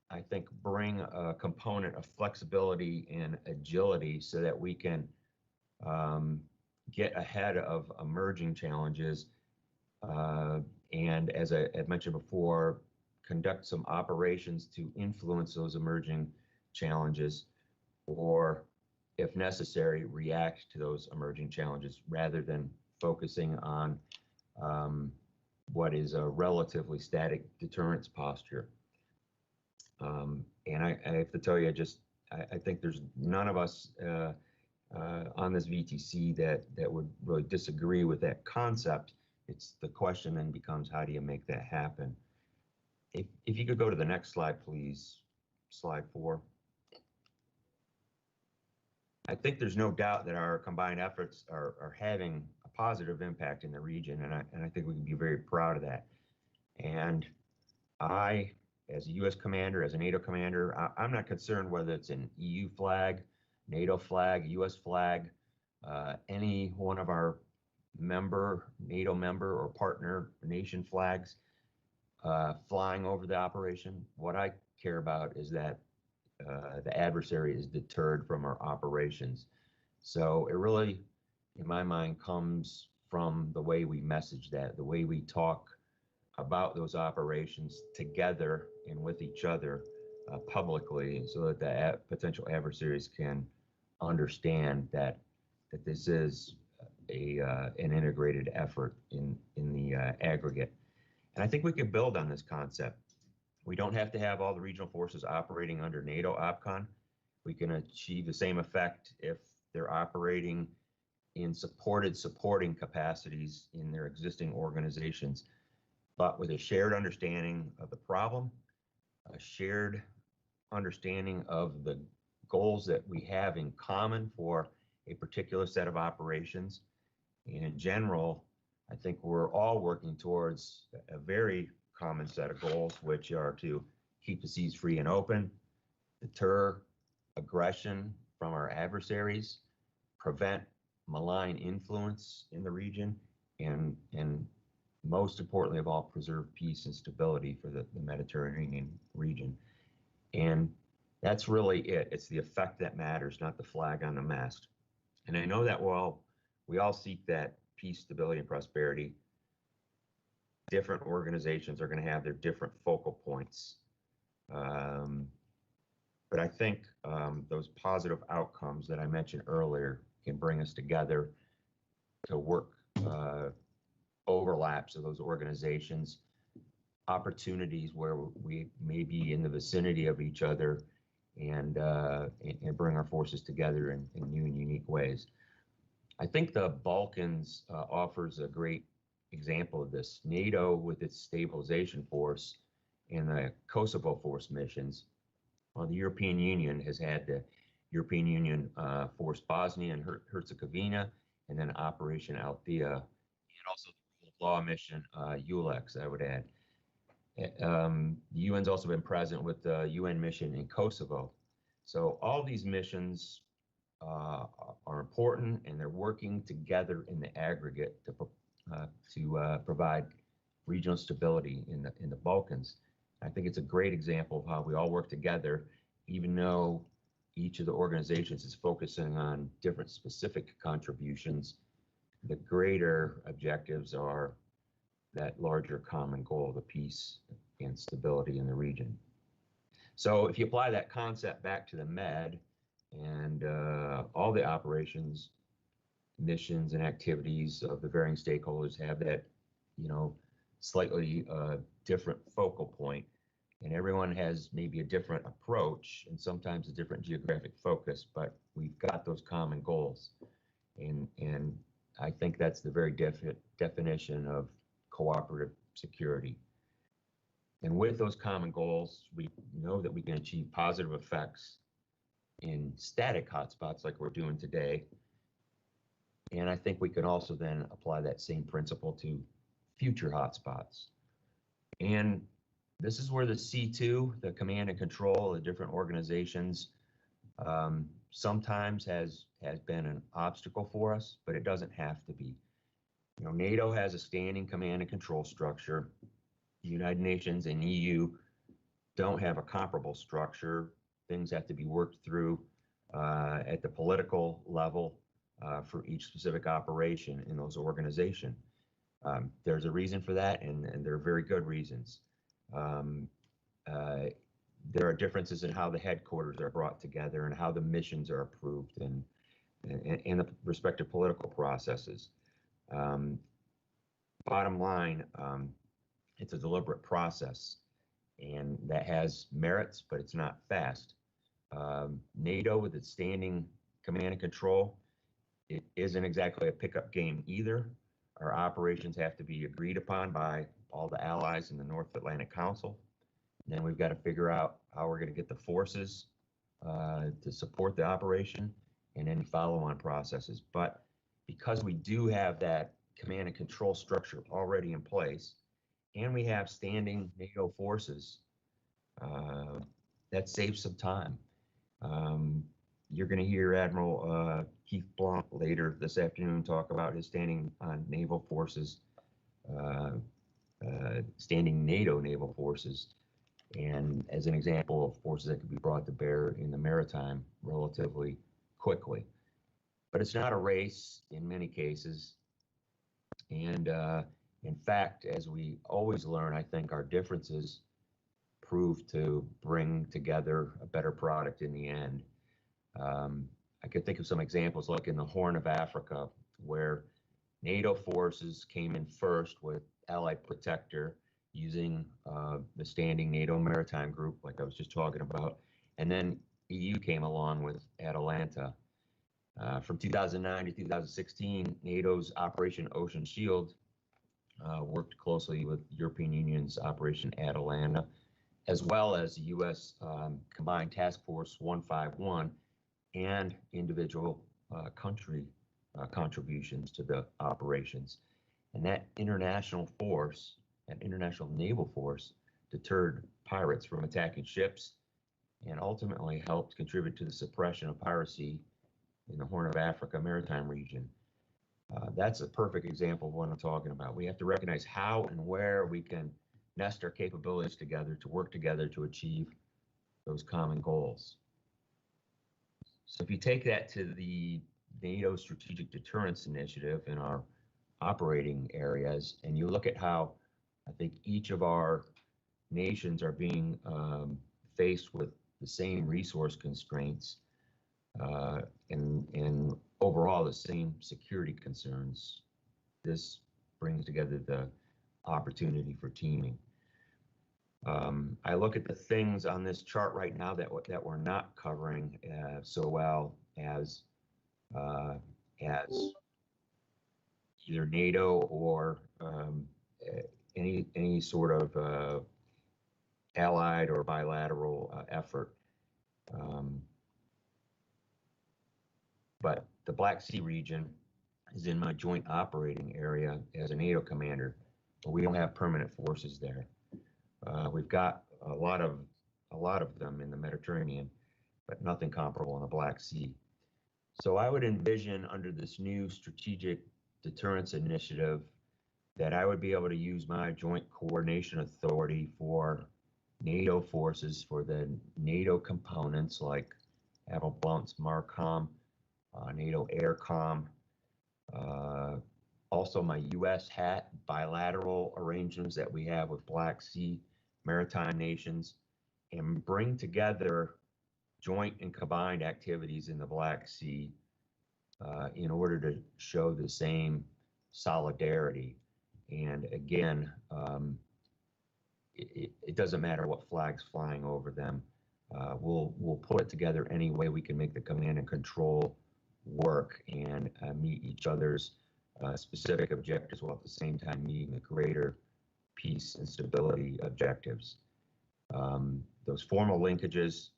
I think, bring a component of flexibility and agility so that we can get ahead of emerging challenges, and as I had mentioned before, conduct some operations to influence those emerging challenges, or if necessary, react to those emerging challenges rather than focusing on what is a relatively static deterrence posture. And I have to tell you, I think there's none of us on this VTC that would really disagree with that concept. It's the question then becomes, how do you make that happen? If you could go to the next slide, please, slide 4. I think there's no doubt that our combined efforts are having a positive impact in the region, and I think we can be very proud of that. And I, as a U.S. commander, as a NATO commander, I'm not concerned whether it's an EU flag, NATO flag, U.S. flag, any one of our NATO member or partner nation flags flying over the operation. What I care about is that the adversary is deterred from our operations. So it really, in my mind, comes from the way we message that, the way we talk about those operations together and with each other publicly, so that the potential adversaries can understand that this is an integrated effort in the aggregate. And I think we can build on this concept. We don't have to have all the regional forces operating under NATO OPCON. We can achieve the same effect if they're operating in supporting capacities in their existing organizations, but with a shared understanding of the problem, a shared understanding of the goals that we have in common for a particular set of operations. And in general, I think we're all working towards a very common set of goals, which are to keep the seas free and open, deter aggression from our adversaries, prevent malign influence in the region, and most importantly of all, preserve peace and stability for the Mediterranean region. And that's really it. It's the effect that matters, not the flag on the mast. And I know that while we all seek that peace, stability, and prosperity, different organizations are going to have their different focal points. But I think those positive outcomes that I mentioned earlier can bring us together to work overlaps of those organizations, opportunities where we may be in the vicinity of each other, and bring our forces together in new and unique ways. I think the Balkans offers a great example of this. NATO, with its stabilization force and the Kosovo force missions, while the European Union has had the European Union Force Bosnia and Herzegovina, and then Operation Althea, and also the rule of law mission, ULEX, I would add. The UN's also been present with the UN mission in Kosovo. So all these missions are important, and they're working together in the aggregate to provide regional stability in the Balkans. I think it's a great example of how we all work together, even though each of the organizations is focusing on different specific contributions. The greater objectives are that larger common goal, the peace and stability in the region. So if you apply that concept back to the Med and all the operations, missions, and activities of the varying stakeholders have that, slightly different focal point, and everyone has maybe a different approach and sometimes a different geographic focus, but we've got those common goals. And I think that's the very definition of cooperative security. And with those common goals, we know that we can achieve positive effects in static hotspots like we're doing today. And I think we can also then apply that same principle to future hotspots. And this is where the C2, the command and control, the different organizations, sometimes has been an obstacle for us, but it doesn't have to be. NATO has a standing command and control structure. The United Nations and EU don't have a comparable structure. Things have to be worked through at the political level for each specific operation in those organizations. There's a reason for that, and there are very good reasons. There are differences in how the headquarters are brought together and how the missions are approved and the respective political processes. Bottom line, it's a deliberate process, and that has merits, but it's not fast. NATO, with its standing command and control, it isn't exactly a pickup game either. Our operations have to be agreed upon by all the allies in the North Atlantic Council. And then we've got to figure out how we're going to get the forces to support the operation and any follow-on processes. But because we do have that command and control structure already in place, and we have standing NATO forces, that saves some time. You're going to hear Admiral Keith Blanc later this afternoon talk about his standing on naval forces, standing NATO naval forces, and as an example of forces that could be brought to bear in the maritime relatively quickly. But it's not a race in many cases. And in fact, as we always learn, I think our differences prove to bring together a better product in the end. I could think of some examples like in the Horn of Africa, where NATO forces came in first with Allied Protector using the standing NATO maritime group, like I was just talking about, and then EU came along with Atalanta. From 2009 to 2016, NATO's Operation Ocean Shield worked closely with European Union's Operation Atalanta, as well as the U.S. Combined Task Force 151 and individual country contributions to the operations. And that international force, that international naval force, deterred pirates from attacking ships and ultimately helped contribute to the suppression of piracy in the Horn of Africa maritime region. That's a perfect example of what I'm talking about. We have to recognize how and where we can nest our capabilities together to work together to achieve those common goals. So if you take that to the NATO Strategic Deterrence Initiative in our operating areas, and you look at how I think each of our nations are being faced with the same resource constraints and overall the same security concerns, this brings together the opportunity for teaming. I look at the things on this chart right now that we're not covering so well as either NATO or any sort of allied or bilateral effort. But the Black Sea region is in my joint operating area as a NATO commander, but we don't have permanent forces there. We've got a lot of them in the Mediterranean, but nothing comparable in the Black Sea. So I would envision under this new strategic deterrence initiative that I would be able to use my joint coordination authority for NATO forces, for the NATO components like Admiral MARCOM, NATO AirCom, also my U.S. hat, bilateral arrangements that we have with Black Sea maritime nations, and bring together joint and combined activities in the Black Sea in order to show the same solidarity. And again, it doesn't matter what flag's flying over them. We'll put it together any way we can make the command and control work and meet each other's specific objectives while at the same time meeting the greater peace and stability objectives. Those formal linkages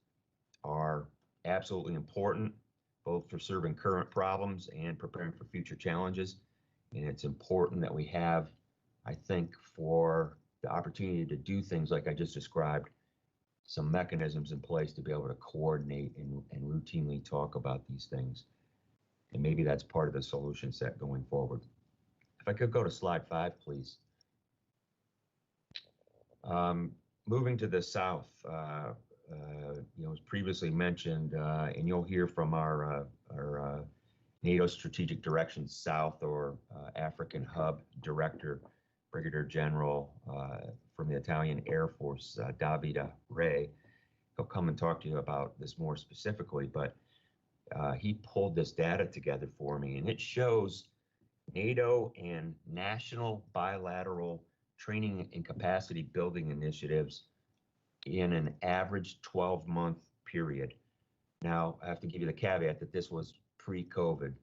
are absolutely important, both for serving current problems and preparing for future challenges. And it's important that we have, I think, for the opportunity to do things like I just described, some mechanisms in place to be able to coordinate and routinely talk about these things. And maybe that's part of the solution set going forward. If I could go to slide 5, please. Moving to the south, as previously mentioned, and you'll hear from our NATO Strategic Directions South or African Hub Director, Brigadier General from the Italian Air Force, Davide Re. He'll come and talk to you about this more specifically, but he pulled this data together for me, and it shows NATO and national bilateral training and capacity building initiatives in an average 12-month period. Now, I have to give you the caveat that this was pre-COVID,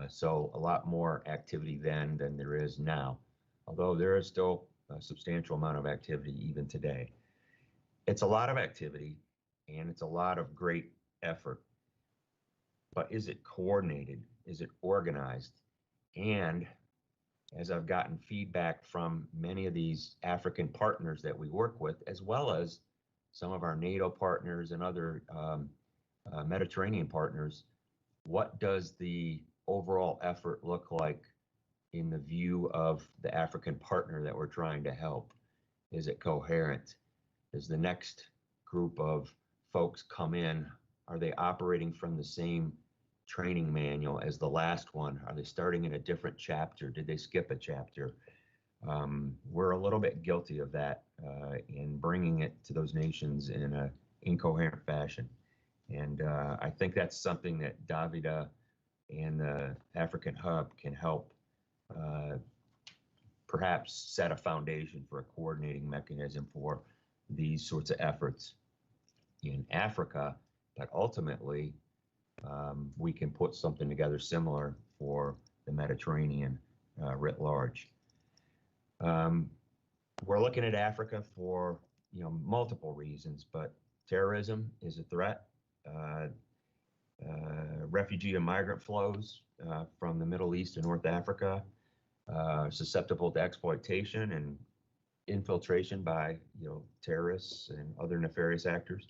so a lot more activity then than there is now, although there is still a substantial amount of activity even today. It's a lot of activity, and it's a lot of great effort, but is it coordinated? Is it organized? And as I've gotten feedback from many of these African partners that we work with, as well as some of our NATO partners and other Mediterranean partners, what does the overall effort look like in the view of the African partner that we're trying to help? Is it coherent? Does the next group of folks come in? Are they operating from the same training manual as the last one? Are they starting in a different chapter? Did they skip a chapter? We're a little bit guilty of that in bringing it to those nations in an incoherent fashion. And I think that's something that Davide and the African Hub can help perhaps set a foundation for a coordinating mechanism for these sorts of efforts in Africa, but ultimately we can put something together similar for the Mediterranean writ large. We're looking at Africa for multiple reasons, but terrorism is a threat. Refugee and migrant flows from the Middle East and North Africa, susceptible to exploitation and infiltration by terrorists and other nefarious actors.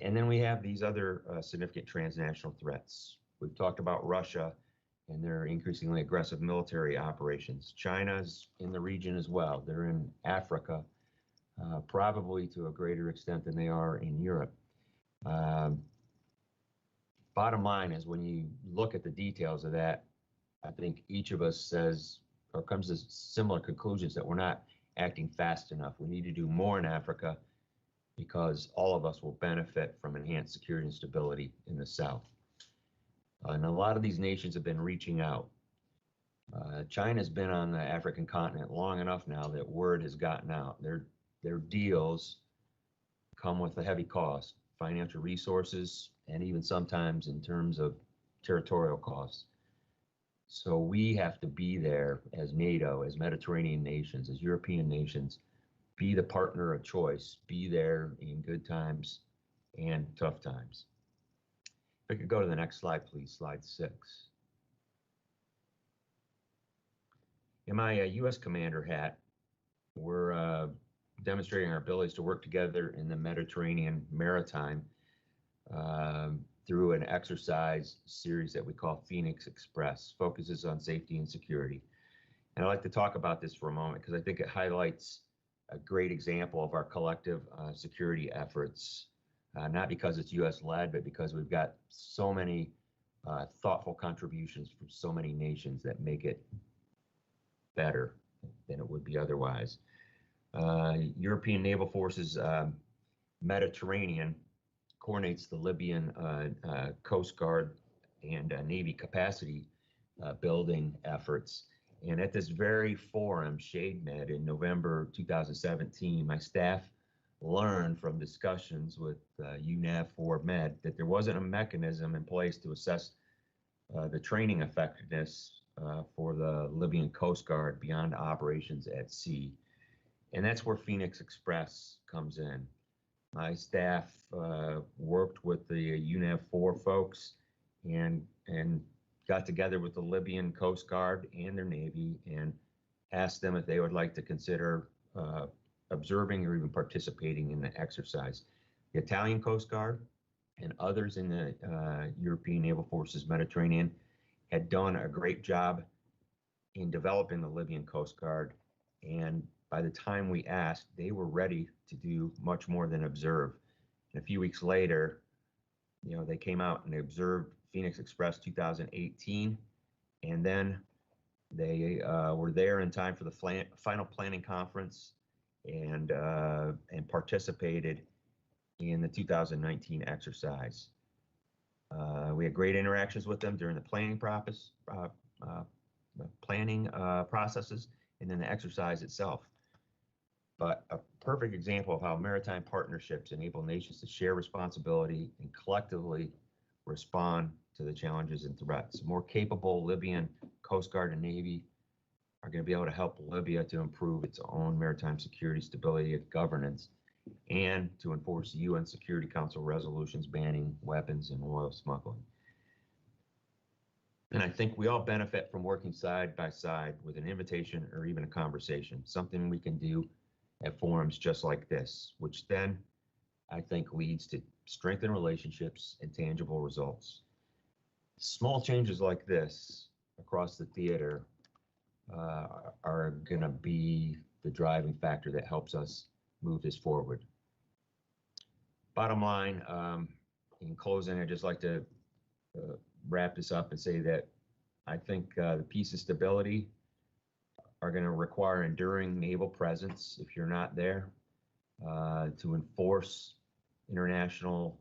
And then we have these other significant transnational threats. We've talked about Russia and their increasingly aggressive military operations. China's in the region as well. They're in Africa, probably to a greater extent than they are in Europe. Bottom line is, when you look at the details of that, I think each of us says or comes to similar conclusions that we're not acting fast enough. We need to do more in Africa because all of us will benefit from enhanced security and stability in the South. And a lot of these nations have been reaching out. China's been on the African continent long enough now that word has gotten out. Their deals come with a heavy cost, financial resources, and even sometimes in terms of territorial costs. So we have to be there as NATO, as Mediterranean nations, as European nations, be the partner of choice, be there in good times and tough times. If we could go to the next slide, please, slide 6. In my U.S. commander hat, we're demonstrating our abilities to work together in the Mediterranean maritime through an exercise series that we call Phoenix Express, focuses on safety and security. And I'd like to talk about this for a moment because I think it highlights a great example of our collective security efforts, not because it's U.S. led, but because we've got so many thoughtful contributions from so many nations that make it better than it would be otherwise. European Naval Forces Mediterranean coordinates the Libyan Coast Guard and Navy capacity building efforts. And at this very forum, ShadeMed, in November 2017, my staff learned from discussions with UNAV-4 that there wasn't a mechanism in place to assess the training effectiveness for the Libyan Coast Guard beyond operations at sea. And that's where Phoenix Express comes in. My staff worked with the UNAV-4 folks and got together with the Libyan Coast Guard and their Navy and asked them if they would like to consider observing or even participating in the exercise. The Italian Coast Guard and others in the European Naval Forces Mediterranean had done a great job in developing the Libyan Coast Guard, and by the time we asked, they were ready to do much more than observe. And a few weeks later, they came out and they observed Phoenix Express 2018, and then they were there in time for the final planning conference and participated in the 2019 exercise. We had great interactions with them during the planning processes, and then the exercise itself. But a perfect example of how maritime partnerships enable nations to share responsibility and collectively respond to the challenges and threats. More capable Libyan Coast Guard and Navy are going to be able to help Libya to improve its own maritime security, stability, and governance, and to enforce UN Security Council resolutions banning weapons and oil smuggling. And I think we all benefit from working side by side with an invitation or even a conversation, something we can do at forums just like this, which then I think leads to strengthened relationships and tangible results. Small changes like this across the theater are going to be the driving factor that helps us move this forward. Bottom line, in closing, I'd just like to wrap this up and say that I think the peace and stability are going to require enduring naval presence if you're not there to enforce international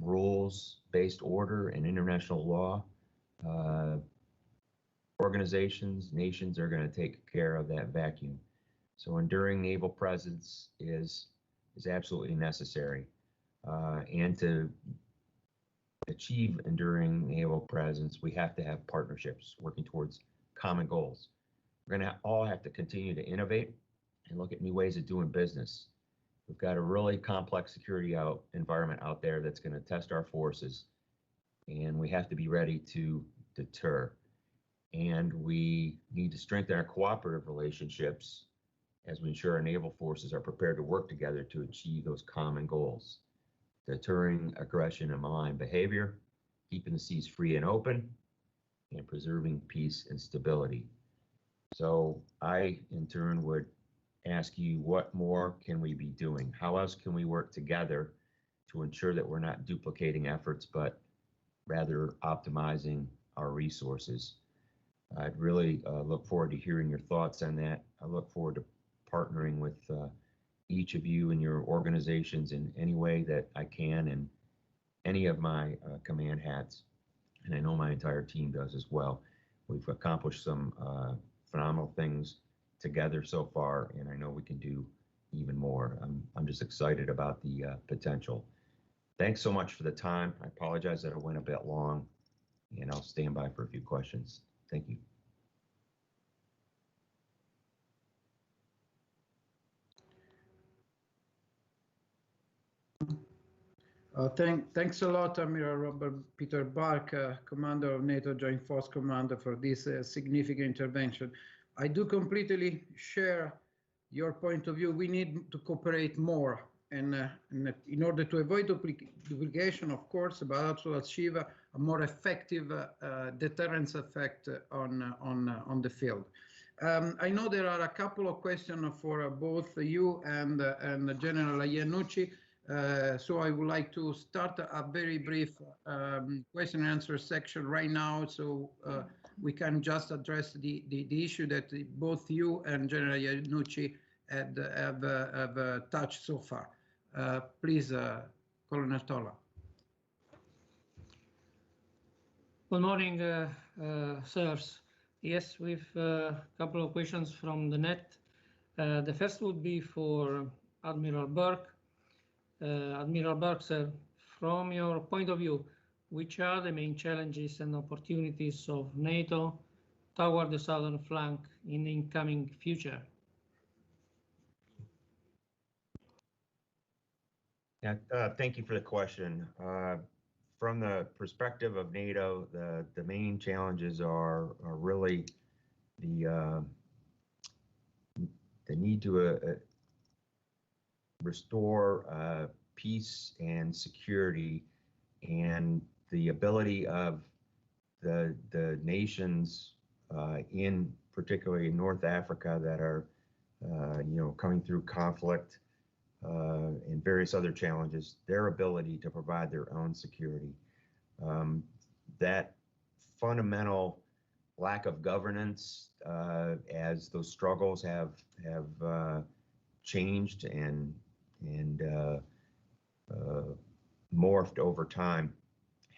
rules-based order and international law. Organizations, nations are going to take care of that vacuum. So enduring naval presence is absolutely necessary. And to achieve enduring naval presence, we have to have partnerships working towards common goals. We're going to all have to continue to innovate and look at new ways of doing business. We've got a really complex security environment out there that's going to test our forces, and we have to be ready to deter. And we need to strengthen our cooperative relationships as we ensure our naval forces are prepared to work together to achieve those common goals: deterring aggression and malign behavior, keeping the seas free and open, and preserving peace and stability. So I, in turn, would ask you, what more can we be doing? How else can we work together to ensure that we're not duplicating efforts, but rather optimizing our resources? I'd really look forward to hearing your thoughts on that. I look forward to partnering with each of you and your organizations in any way that I can, in any of my command hats. And I know my entire team does as well. We've accomplished some phenomenal things together so far, and I know we can do even more. I'm just excited about the potential. Thanks so much for the time. I apologize that it went a bit long, and I'll stand by for a few questions. Thank you. Thanks a lot, Admiral Robert Peter Bark, Commander of NATO Joint Force Commander, for this significant intervention. I do completely share your point of view, we need to cooperate more and in order to avoid duplication, of course, but also achieve a more effective deterrence effect on the field. I know there are a couple of questions for both you and General Iannucci. So I would like to start a very brief question and answer section right now, so we can just address the issue that both you and General Iannucci have touched so far. Please, Colonel Tola. Good morning, sirs. Yes, we've a couple of questions from the net. The first would be for Admiral Burke. Admiral Burke, sir, from your point of view, which are the main challenges and opportunities of NATO toward the southern flank in the incoming future? Yeah, thank you for the question. From the perspective of NATO, the main challenges are really the need to restore peace and security, and the ability of the nations in particularly North Africa that are coming through conflict and various other challenges, their ability to provide their own security. That fundamental lack of governance as those struggles have changed and morphed over time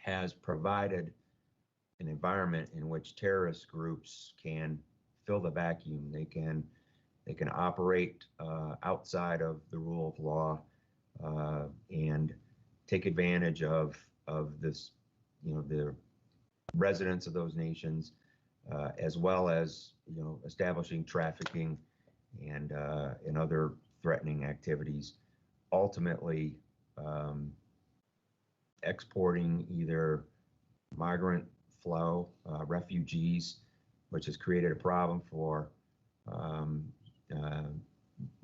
has provided an environment in which terrorist groups can fill the vacuum. They can operate outside of the rule of law and take advantage of this, the residents of those nations, as well as establishing trafficking and other threatening activities. Ultimately, exporting either migrant flow, refugees, which has created a problem for the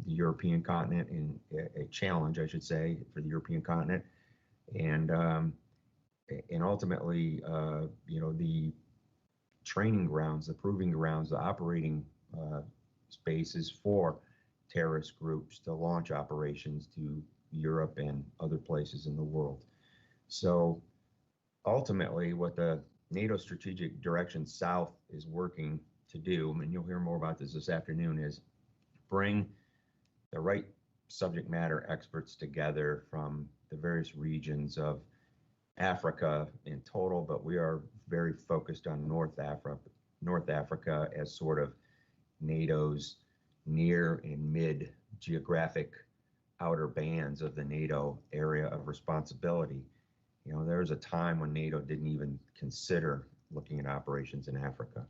European continent, and a challenge, I should say, for the European continent, and ultimately, the training grounds, the proving grounds, the operating spaces for terrorist groups to launch operations to Europe and other places in the world. So ultimately, what the NATO Strategic Direction South is working to do, and you'll hear more about this afternoon, is bring the right subject matter experts together from the various regions of Africa in total, but we are very focused on North Africa as sort of NATO's near and mid geographic outer bands of the NATO area of responsibility. There was a time when NATO didn't even consider looking at operations in Africa,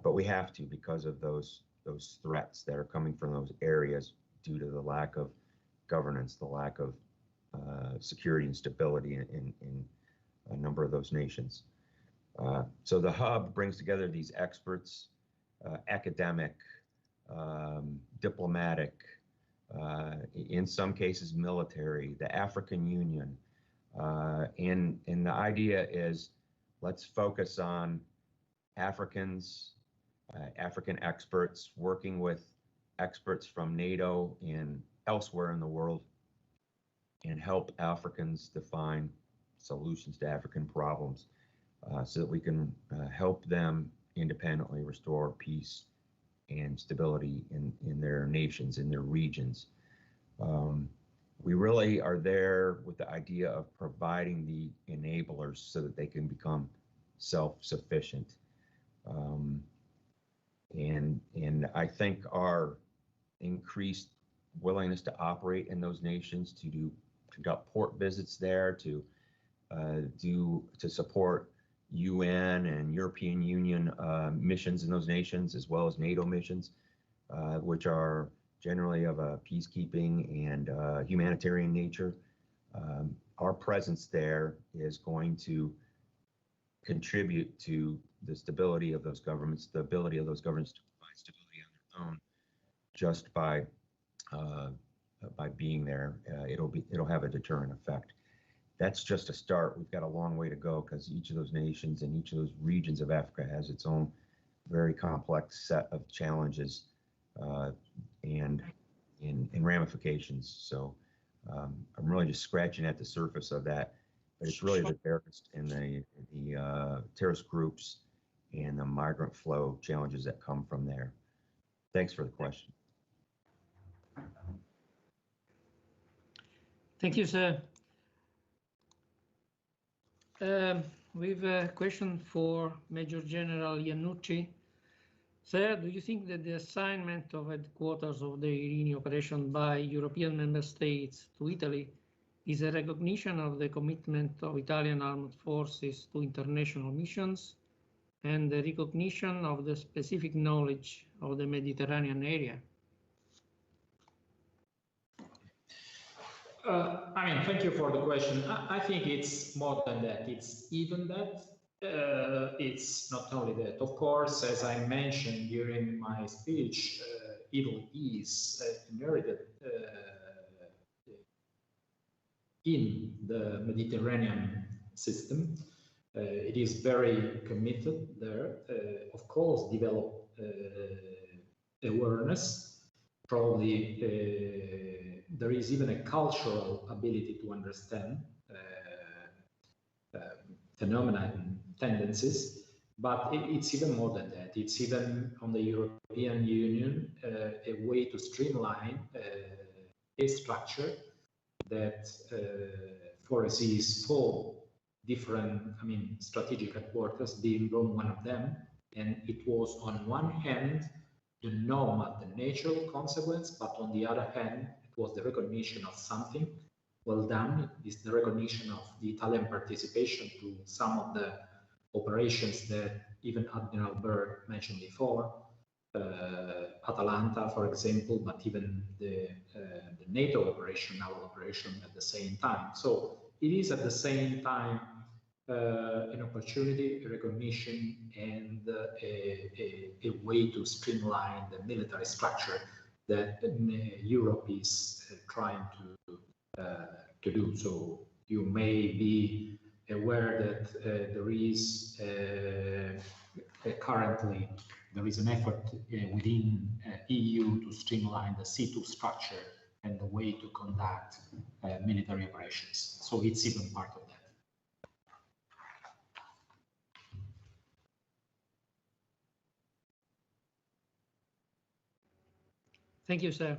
but we have to, because of those threats that are coming from those areas due to the lack of governance, the lack of security and stability in a number of those nations. So the hub brings together these experts, academic, diplomatic, in some cases military, the African Union, and the idea is, let's focus on Africans, African experts working with experts from NATO and elsewhere in the world, and help Africans define solutions to African problems so that we can help them independently restore peace and stability in their nations, in their regions. We really are there with the idea of providing the enablers so that they can become self-sufficient. And I think our increased willingness to operate in those nations, to conduct port visits there, to support UN and European Union missions in those nations, as well as NATO missions, which are generally of a peacekeeping and humanitarian nature. Our presence there is going to contribute to the stability of those governments, the ability of those governments to provide stability on their own, just by being there. It'll have a deterrent effect. That's just a start. We've got a long way to go because each of those nations and each of those regions of Africa has its own very complex set of challenges and ramifications. So I'm really just scratching at the surface of that, but it's really the terrorists and the terrorist groups and the migrant flow challenges that come from there. Thanks for the question. Thank you, sir. We have a question for Major General Iannucci. Sir, do you think that the assignment of headquarters of the Irini operation by European member states to Italy is a recognition of the commitment of Italian armed forces to international missions and the recognition of the specific knowledge of the Mediterranean area? Thank you for the question. I think it's more than that. It's even that. It's not only that. Of course, as I mentioned during my speech, Italy is inherited in the Mediterranean system. It is very committed there. Of course, develop awareness. Probably there is even a cultural ability to understand phenomena and tendencies, but it's even more than that. It's even on the European Union a way to streamline a structure that foresees 4 different, strategic headquarters, being Rome one of them. And it was on one hand the normal, the natural consequence, but on the other hand, it was the recognition of something well done. Is the recognition of the Italian participation to some of the operations that even Admiral Byrd mentioned before, Atalanta, for example, but even the NATO operation, our operation at the same time. So it is at the same time an opportunity, a recognition, and a way to streamline the military structure that Europe is trying to do. So you may be aware that there is currently an effort within EU to streamline the C2 structure and the way to conduct military operations. So it's even part of that. Thank you, sir.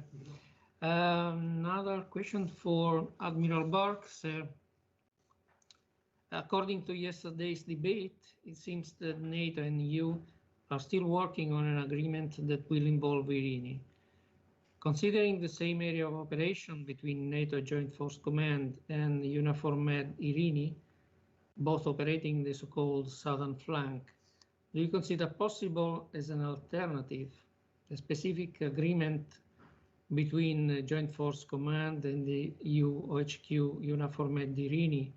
Another question for Admiral Burke, sir. According to yesterday's debate, it seems that NATO and EU are still working on an agreement that will involve Irini. Considering the same area of operation between NATO Joint Force Command and EUNAVFOR Med Irini, both operating the so-called southern flank, do you consider possible as an alternative a specific agreement between Joint Force Command and the EU OHQ EUNAVFOR Med Irini,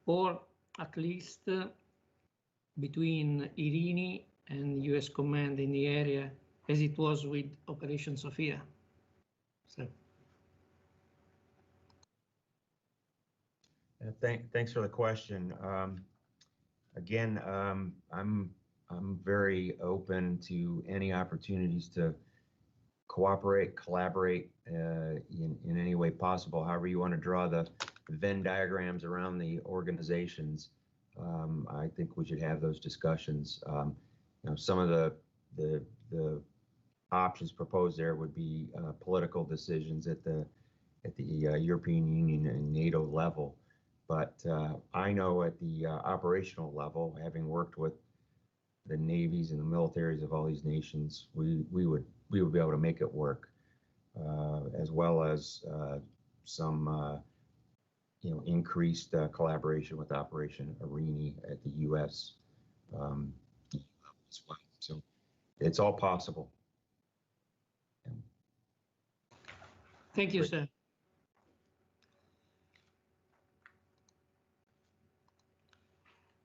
or at least between Irini and US Command in the area, as it was with Operation Sophia? So. Thanks for the question. Again, I'm very open to any opportunities to cooperate, collaborate in any way possible. However you want to draw the Venn diagrams around the organizations, I think we should have those discussions. Some of the options proposed there would be political decisions at the European Union and NATO level. But I know at the operational level, having worked with the navies and the militaries of all these nations, we would be able to make it work, as well as some increased collaboration with Operation Irini at the U.S. As well. So it's all possible. Thank you, sir.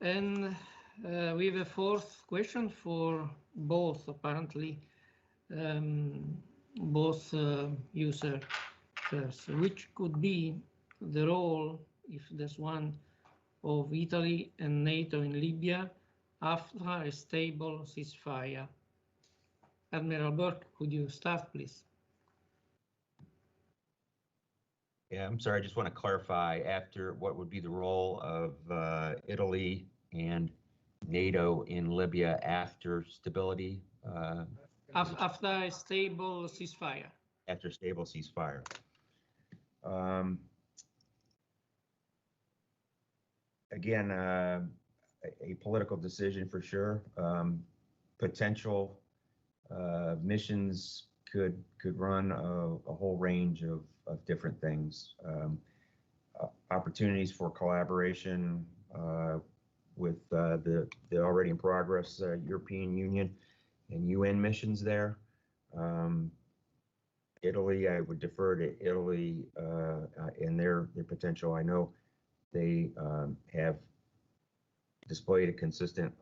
And we have a 4th question for both, apparently. both users first. Which could be the role, if there's one, of Italy and NATO in Libya after a stable ceasefire? Admiral Burke, could you start, please? Yeah, I'm sorry, I just want to clarify after what would be the role of Italy and NATO in Libya after stability? After a stable ceasefire. After stable ceasefire. Again, a political decision for sure. Potential missions could run a whole range of different things. Opportunities for collaboration with the already in progress European Union and UN missions there. Italy, I would defer to Italy in their potential. I know they have displayed a consistent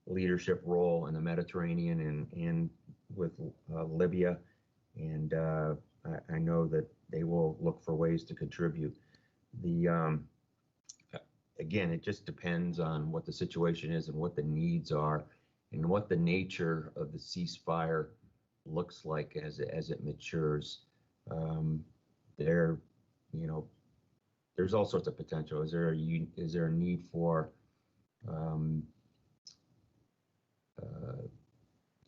leadership role in the Mediterranean and with Libya, and I know that they will look for ways to contribute. Again, it just depends on what the situation is and what the needs are and what the nature of the ceasefire looks like as it matures. There's all sorts of potential. Is there a need for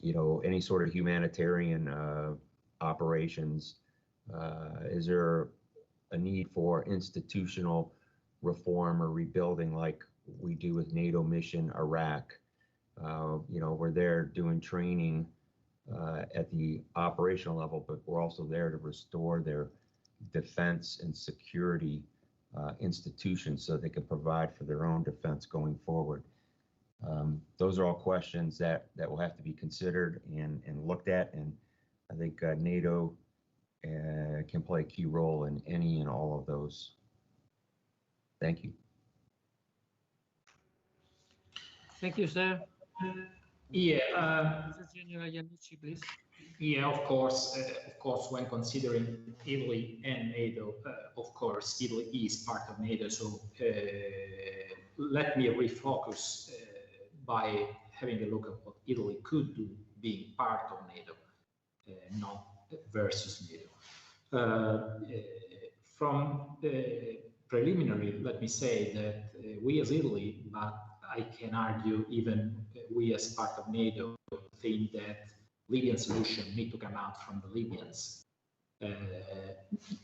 any sort of humanitarian operations? Is there a need for institutional reform or rebuilding like we do with NATO mission Iraq? We're there doing training at the operational level, but we're also there to restore their defense and security institutions so they can provide for their own defense going forward. Those are all questions that will have to be considered and looked at, and I think NATO can play a key role in any and all of those. Thank you. Thank you, sir. Yeah. General Iannucci, please. Yeah, of course, when considering Italy and NATO, of course, Italy is part of NATO. So let me refocus by having a look at what Italy could do being part of NATO, not versus NATO. From preliminary, let me say that we as Italy, but I can argue even we as part of NATO, think that Libyan solution need to come out from the Libyans.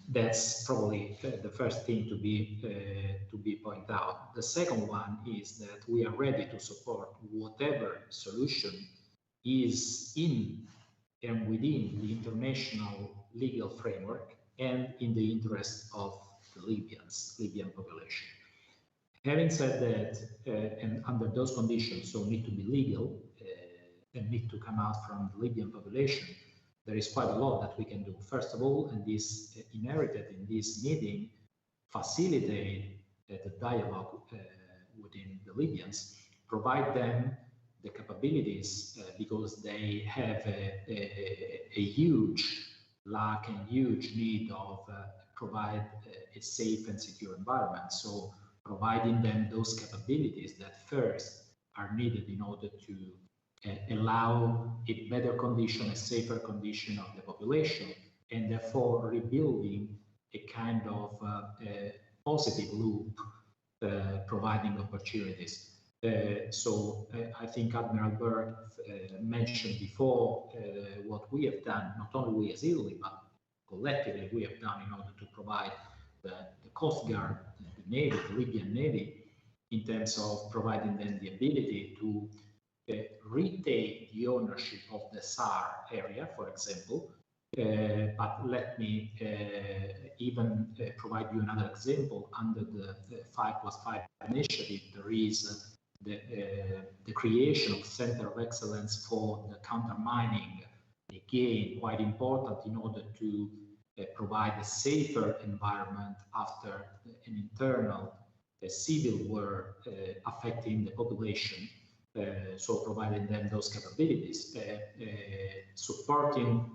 That's probably the first thing to be pointed out. The second one is that we are ready to support whatever solution is in and within the international legal framework and in the interest of the Libyan population. Having said that, and under those conditions, so need to be legal and need to come out from the Libyan population, there is quite a lot that we can do. First of all, and this inherited in this meeting, facilitate the dialogue within the Libyans, provide them the capabilities because they have a huge lack and huge need of provide a safe and secure environment. So providing them those capabilities that first are needed in order to allow a better condition, a safer condition of the population, and therefore rebuilding a kind of positive loop, providing opportunities. So I think Admiral Burke mentioned before what we have done, not only we as Italy, but collectively we have done in order to provide the Coast Guard, the Navy, the Libyan Navy, in terms of providing them the ability to retake the ownership of the SAR area, for example. But let me even provide you another example. Under the 5+5 initiative, there is the creation of Center of Excellence for the countermining, again, quite important in order to provide a safer environment after an internal civil war affecting the population. so providing them those capabilities, supporting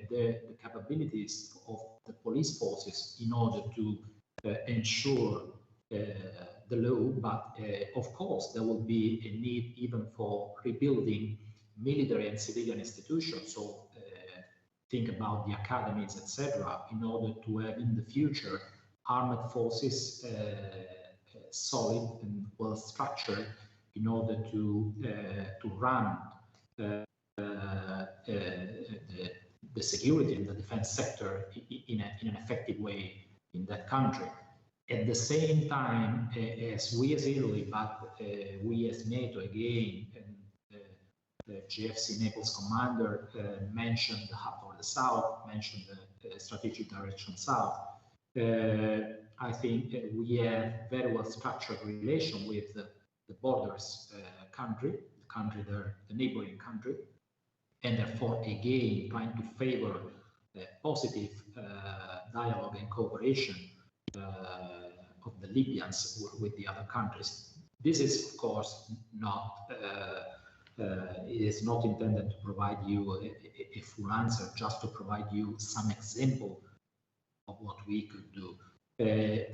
the capabilities of the police forces in order to ensure the law, but of course there will be a need even for rebuilding military and civilian institutions. So think about the academies, etc., in order to have in the future armed forces solid and well structured in order to run the security and the defense sector in an effective way in that country. At the same time, as we as Italy, but we as NATO again, and the GFC Naples commander mentioned the Hub for the South, mentioned the Strategic Direction South. I think we have very well structured relation with the borders country, the neighboring country, and therefore again trying to favor positive dialogue and cooperation of the Libyans with the other countries. This is of course not it is not intended to provide you a full answer, just to provide you some example of what we could do.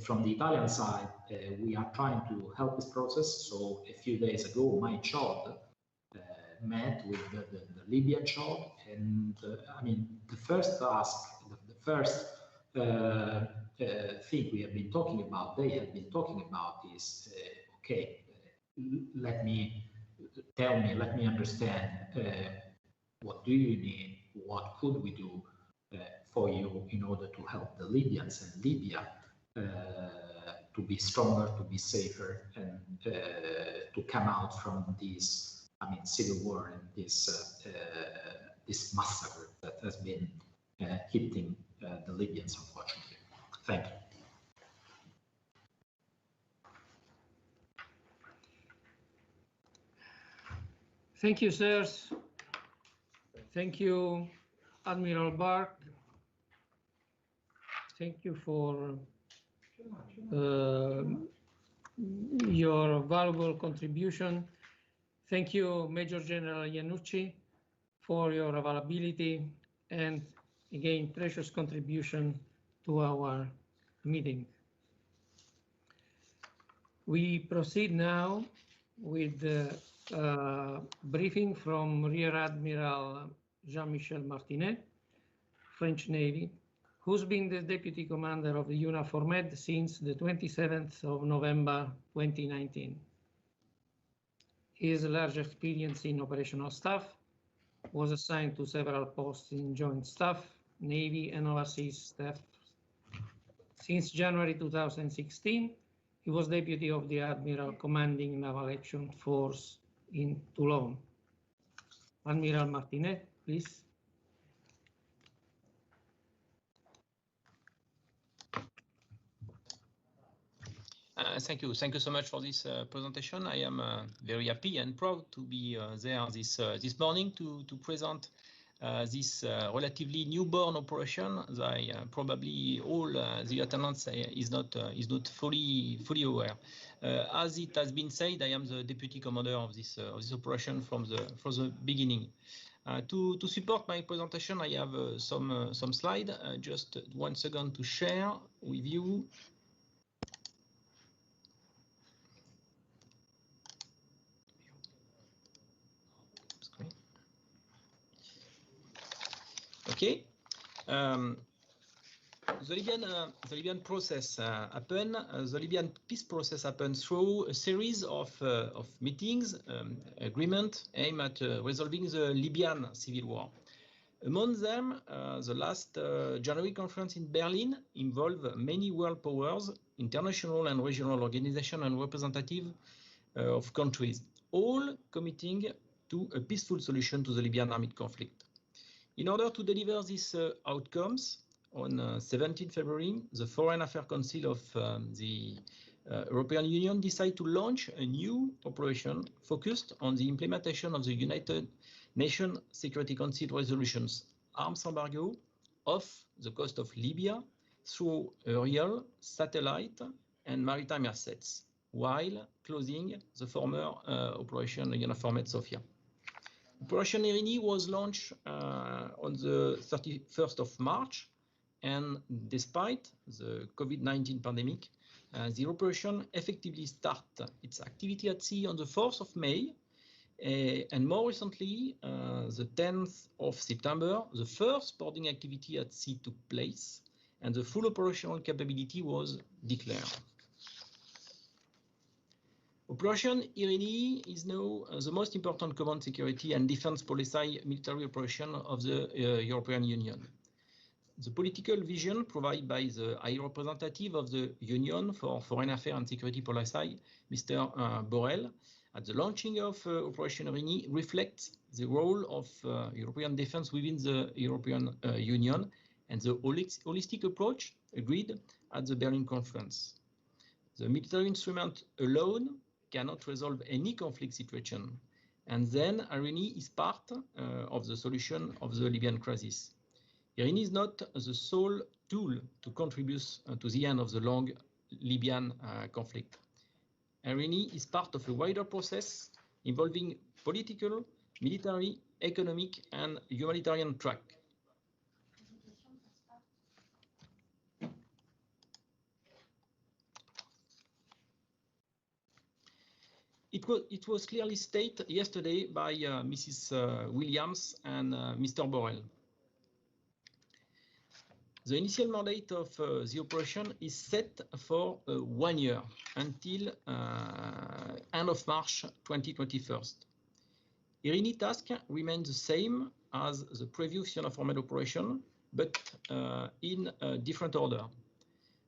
From the Italian side, we are trying to help this process. So a few days ago, my CHOD met with the Libyan CHOD, and I mean, the first task, the first thing we have been talking about, they have been talking about is, okay, let me understand what do you need, what could we do for you in order to help the Libyans and Libya to be stronger, to be safer, and to come out from this, I mean, civil war and this massacre that has been hitting the Libyans, unfortunately. Thank you. Thank you, sirs. Thank you, Admiral Bark. Thank you for your valuable contribution. Thank you, Major General Iannucci, for your availability and again, precious contribution to our meeting. We proceed now with the briefing from Rear Admiral Jean-Michel Martinet, French Navy, who's been the Deputy Commander of the EUNAVFOR Med since the 27th of November 2019. His large experience in operational staff, was assigned to several posts in Joint Staff, Navy and overseas staff. Since January 2016, he was Deputy of the Admiral commanding Naval Action Force in Toulon. Admiral Martinet, please. Thank you so much for this presentation. I am very happy and proud to be there this morning to present this relatively newborn operation that probably all the attendants is not fully aware. As it has been said, I am the deputy commander of this operation from the beginning. To support my presentation, I have some slide. Just 1 second to share with you. Okay. The Libyan process happened. The Libyan peace process happened through a series of meetings, agreement aimed at resolving the Libyan civil war. Among them, the last January conference in Berlin involved many world powers, international and regional organizations, and representatives of countries, all committing to a peaceful solution to the Libyan armed conflict. In order to deliver these outcomes, on 17 February, the Foreign Affairs Council of the European Union decided to launch a new operation focused on the implementation of the United Nations Security Council resolutions arms embargo off the coast of Libya through aerial, satellite, and maritime assets. while closing the former Operation EUNAVFOR Sophia. Operation Irini was launched on the 31st of March, and despite the COVID-19 pandemic, the operation effectively started its activity at sea on the 4th of May, and more recently, the 10th of September, the first boarding activity at sea took place, and the full operational capability was declared. Operation Irini is now the most important common security and defense policy military operation of the European Union. The political vision provided by the High Representative of the Union for Foreign Affairs and Security Policy, Mr. Borrell, at the launching of Operation Irini reflects the role of European defense within the European Union and the holistic approach agreed at the Berlin Conference. The military instrument alone cannot resolve any conflict situation, and then Irini is part of the solution of the Libyan crisis. Irini is not the sole tool to contribute to the end of the long Libyan conflict. Irini is part of a wider process involving political, military, economic, and humanitarian track. It was clearly stated yesterday by Mrs. Williams and Mr. Borrell. The initial mandate of the operation is set for 1 year until end of March 2021. Irini task remains the same as the previous EUNAVFOR operation, but in a different order.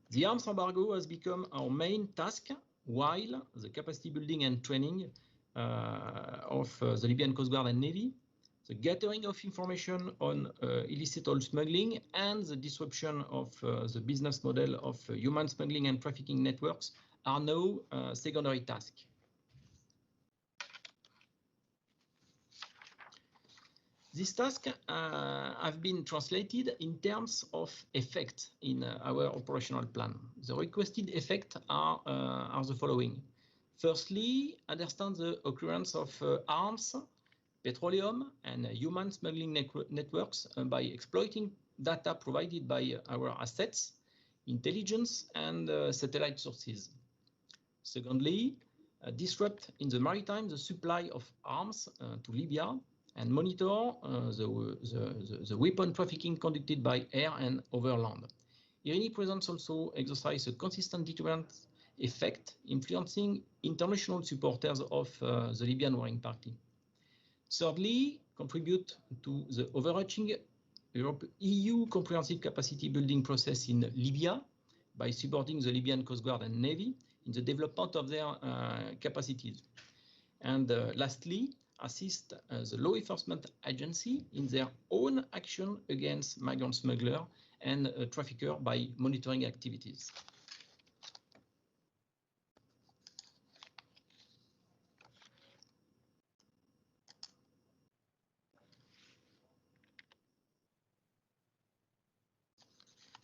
The arms embargo has become our main task, while the capacity building and training of the Libyan Coast Guard and Navy, the gathering of information on illicit oil smuggling, and the disruption of the business model of human smuggling and trafficking networks are now secondary tasks. These tasks have been translated in terms of effect in our operational plan. The requested effects are the following. Firstly, understand the occurrence of arms, petroleum, and human smuggling networks by exploiting data provided by our assets, intelligence, and satellite sources. Secondly, disrupt in the maritime the supply of arms to Libya, and monitor the weapon trafficking conducted by air and over land. Irini presents also exercise a consistent deterrent effect, influencing international supporters of the Libyan warring party. Thirdly, contribute to the overarching EU comprehensive capacity building process in Libya by supporting the Libyan Coast Guard and Navy in the development of their capacities. And lastly, assist the law enforcement agency in their own action against migrant smuggler and trafficker by monitoring activities.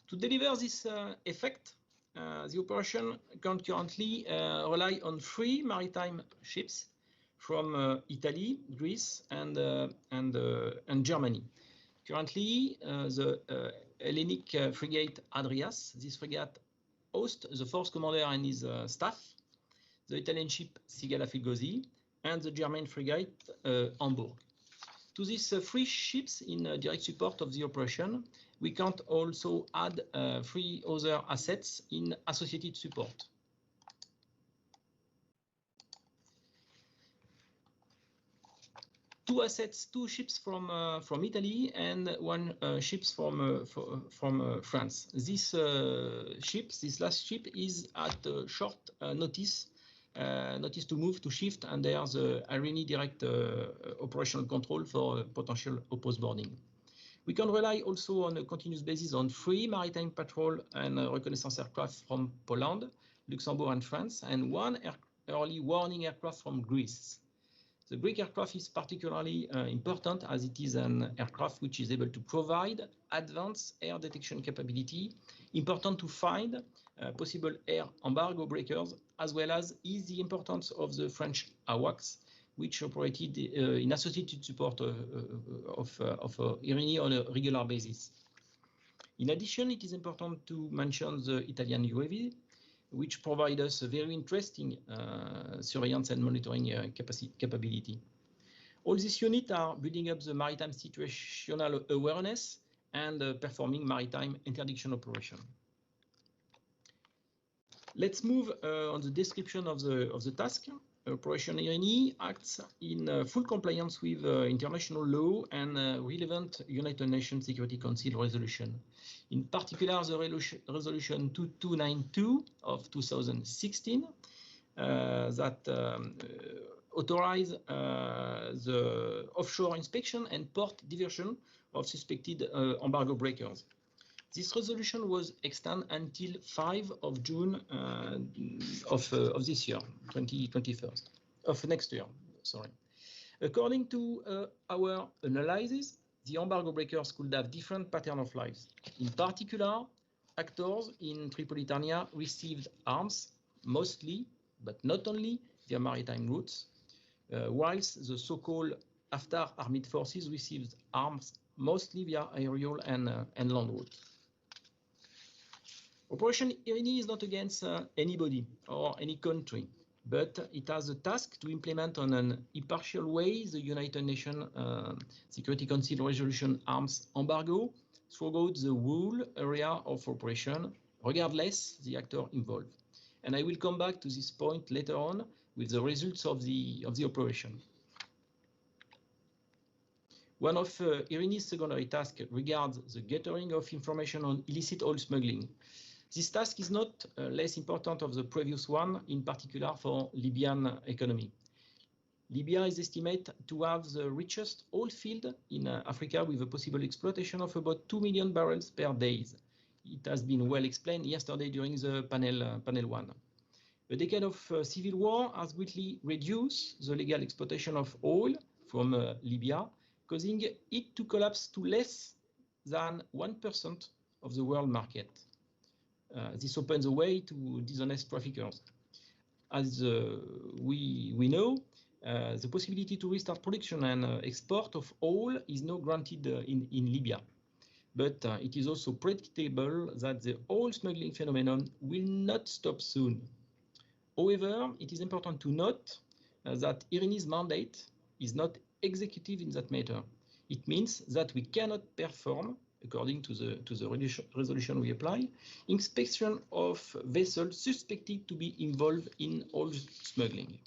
To deliver this effect, the operation can currently rely on 3 maritime ships from Italy, Greece, and Germany. Currently, the Hellenic frigate Adrias, this frigate hosts the force commander and his staff, the Italian ship Sigala Figosi, and the German frigate Hamburg. To these 3 ships in direct support of the operation, we can also add 3 other assets in associated support. Two ships from Italy and 1 ships from France. This last ship is at short notice to move to shift under the Irini direct operational control for potential opposed boarding. We can rely also on a continuous basis on 3 maritime patrol and reconnaissance aircraft from Poland, Luxembourg, and France, and 1 early warning aircraft from Greece. The Greek aircraft is particularly important as it is an aircraft which is able to provide advanced air detection capability, important to find possible air embargo breakers, as well as is the importance of the French AWACS, which operated in associated support of IRINI on a regular basis. In addition, it is important to mention the Italian UAV, which provide us a very interesting surveillance and monitoring capability. All these units are building up the maritime situational awareness and performing maritime interdiction operation. Let's move on the description of the task. Operation IRINI acts in full compliance with international law and relevant United Nations Security Council resolution. In particular, the resolution 2292 of 2016 that authorize the offshore inspection and port diversion of suspected embargo breakers. This resolution was extended until 5 of June of this year, 2021, of next year, sorry. According to our analysis, the embargo breakers could have different pattern of lives. In particular, actors in Tripolitania received arms, mostly, but not only, via maritime routes, whilst the so-called Haftar armed forces received arms, mostly via aerial and land routes. Operation IRINI is not against anybody or any country, but it has a task to implement on an impartial way the United Nations Security Council resolution arms embargo throughout the whole area of operation, regardless the actor involved. And I will come back to this point later on with the results of the operation. One of IRINI's secondary tasks regards the gathering of information on illicit oil smuggling. This task is not less important of the previous one, in particular for Libyan economy. Libya is estimated to have the richest oil field in Africa with a possible exploitation of about 2 million barrels per day. It has been well explained yesterday during the panel 1. A decade of civil war has greatly reduced the legal exploitation of oil from Libya, causing it to collapse to less than 1% of the world market. This opens the way to dishonest traffickers. As we know, the possibility to restart production and export of oil is not granted in Libya. But it is also predictable that the oil smuggling phenomenon will not stop soon. However, it is important to note that IRINI's mandate is not executive in that matter. It means that we cannot perform, according to the resolution we apply, inspection of vessels suspected to be involved in oil smuggling.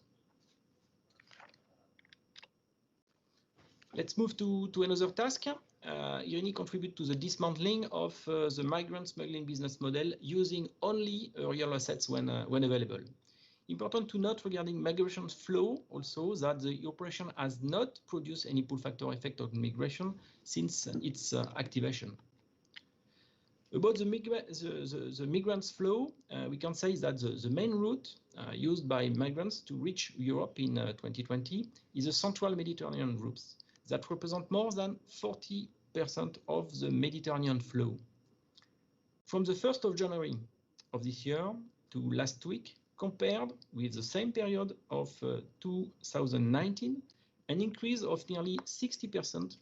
Let's move to another task. IRINI contribute to the dismantling of the migrant smuggling business model using only real assets when available. Important to note regarding migration flow also that the operation has not produced any pull factor effect on migration since its activation. About the migrants flow, we can say that the main route used by migrants to reach Europe in 2020 is the central Mediterranean routes that represent more than 40% of the Mediterranean flow. From the 1st of January of this year to last week, compared with the same period of 2019, an increase of nearly 60%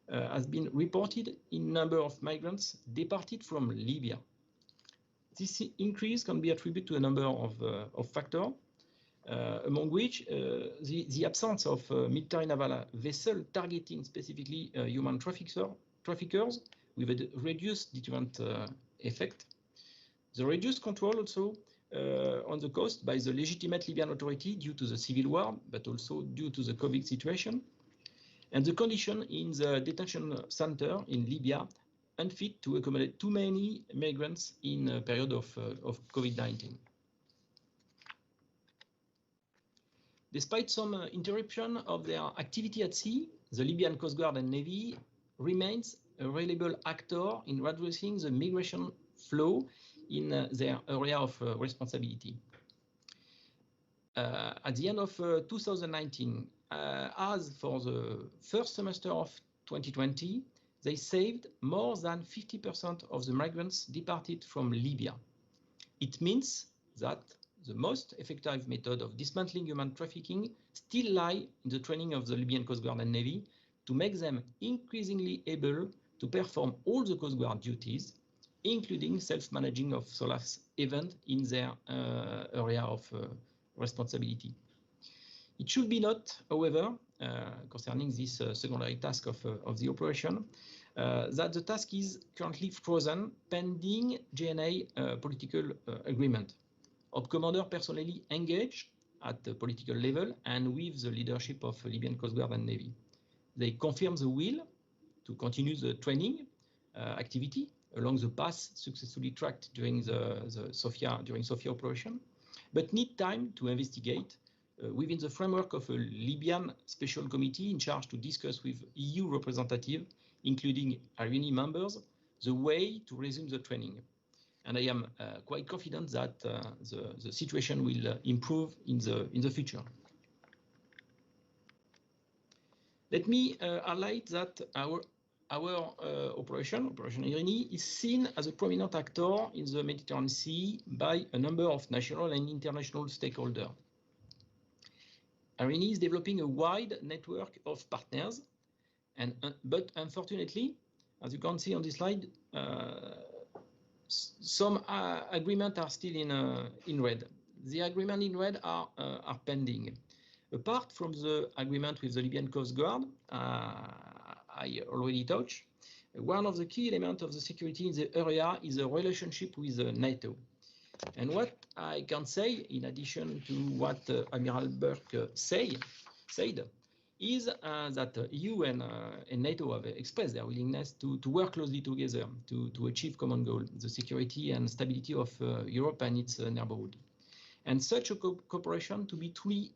has been reported in number of migrants departed from Libya. This increase can be attributed to a number of factors, among which the absence of military naval vessel targeting specifically human traffickers with a reduced deterrent effect. The reduced control also on the coast by the legitimate Libyan authority due to the civil war, but also due to the COVID situation, and the condition in the detention center in Libya unfit to accommodate too many migrants in a period of COVID-19. Despite some interruption of their activity at sea, the Libyan Coast Guard and Navy remains a reliable actor in reducing the migration flow in their area of responsibility. At the end of 2019, as for the first semester of 2020, they saved more than 50% of the migrants departed from Libya. It means that the most effective method of dismantling human trafficking still lie in the training of the Libyan Coast Guard and Navy to make them increasingly able to perform all the Coast Guard duties, including self-managing of SOLAS event in their area of responsibility. It should be noted, however, concerning this secondary task of the operation, that the task is currently frozen pending GNA political agreement. Our commander personally engaged at the political level and with the leadership of Libyan Coast Guard and Navy. They confirm the will to continue the training activity along the path successfully tracked during the Sophia operation, but need time to investigate within the framework of a Libyan special committee in charge to discuss with EU representatives, including IRINI members, the way to resume the training. And I am quite confident that the situation will improve in the future. Let me highlight that our Operation IRINI is seen as a prominent actor in the Mediterranean Sea by a number of national and international stakeholders. IRINI is developing a wide network of partners, but unfortunately, as you can see on this slide, some agreements are still in red. The agreement in red are pending. Apart from the agreement with the Libyan Coast Guard, I already touched, one of the key elements of the security in the area is a relationship with NATO. And what I can say, in addition to what Admiral Burke said, is that EU and NATO have expressed their willingness to work closely together to achieve common goal, the security and stability of Europe and its neighborhood. And such a cooperation, to be truly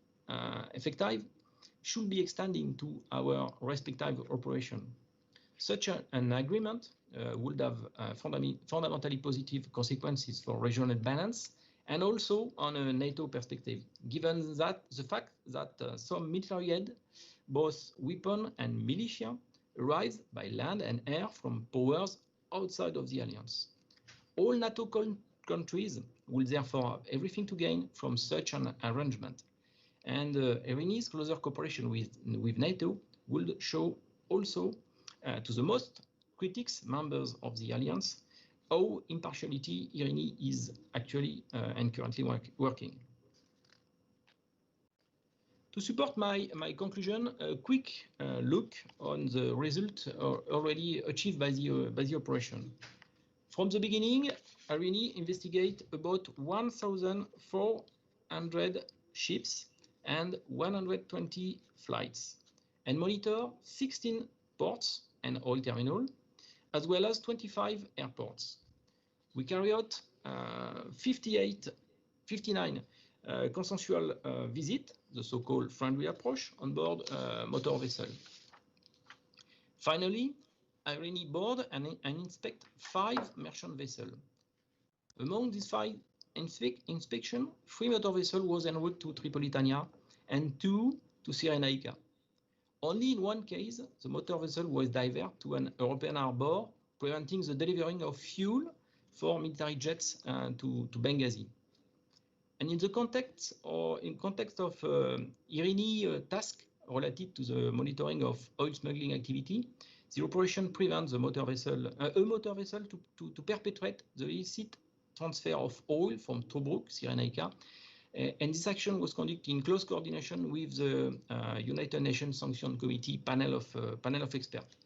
effective, should be extending to our respective operation. Such an agreement would have fundamentally positive consequences for regional balance and also on a NATO perspective, given that the fact that some military aid, both weapon and militia, arrives by land and air from powers outside of the alliance. All NATO countries will therefore have everything to gain from such an arrangement. And IRINI's closer cooperation with NATO will show also to the most critics members of the alliance how impartiality IRINI is actually and currently working. To support my conclusion, a quick look on the result already achieved by the operation. From the beginning, IRINI investigate about 1,400 ships and 120 flights, and monitor 16 ports and oil terminals, as well as 25 airports. We carry out 59 consensual visits, the so-called friendly approach, on board motor vessel. Finally, IRINI board and inspect 5 merchant vessels. Among these 5 inspection, 3 motor vessels was en route to Tripolitania and 2 to Cyrenaica. Only in one case, the motor vessel was diverted to an European harbor, preventing the delivering of fuel for military jets to Benghazi. And in the context of IRINI task related to the monitoring of oil smuggling activity, the operation prevents the motor vessel, a motor vessel to perpetrate the illicit transfer of oil from Tobruk, Cyrenaica, and this action was conducted in close coordination with the United Nations Sanction Committee panel of experts,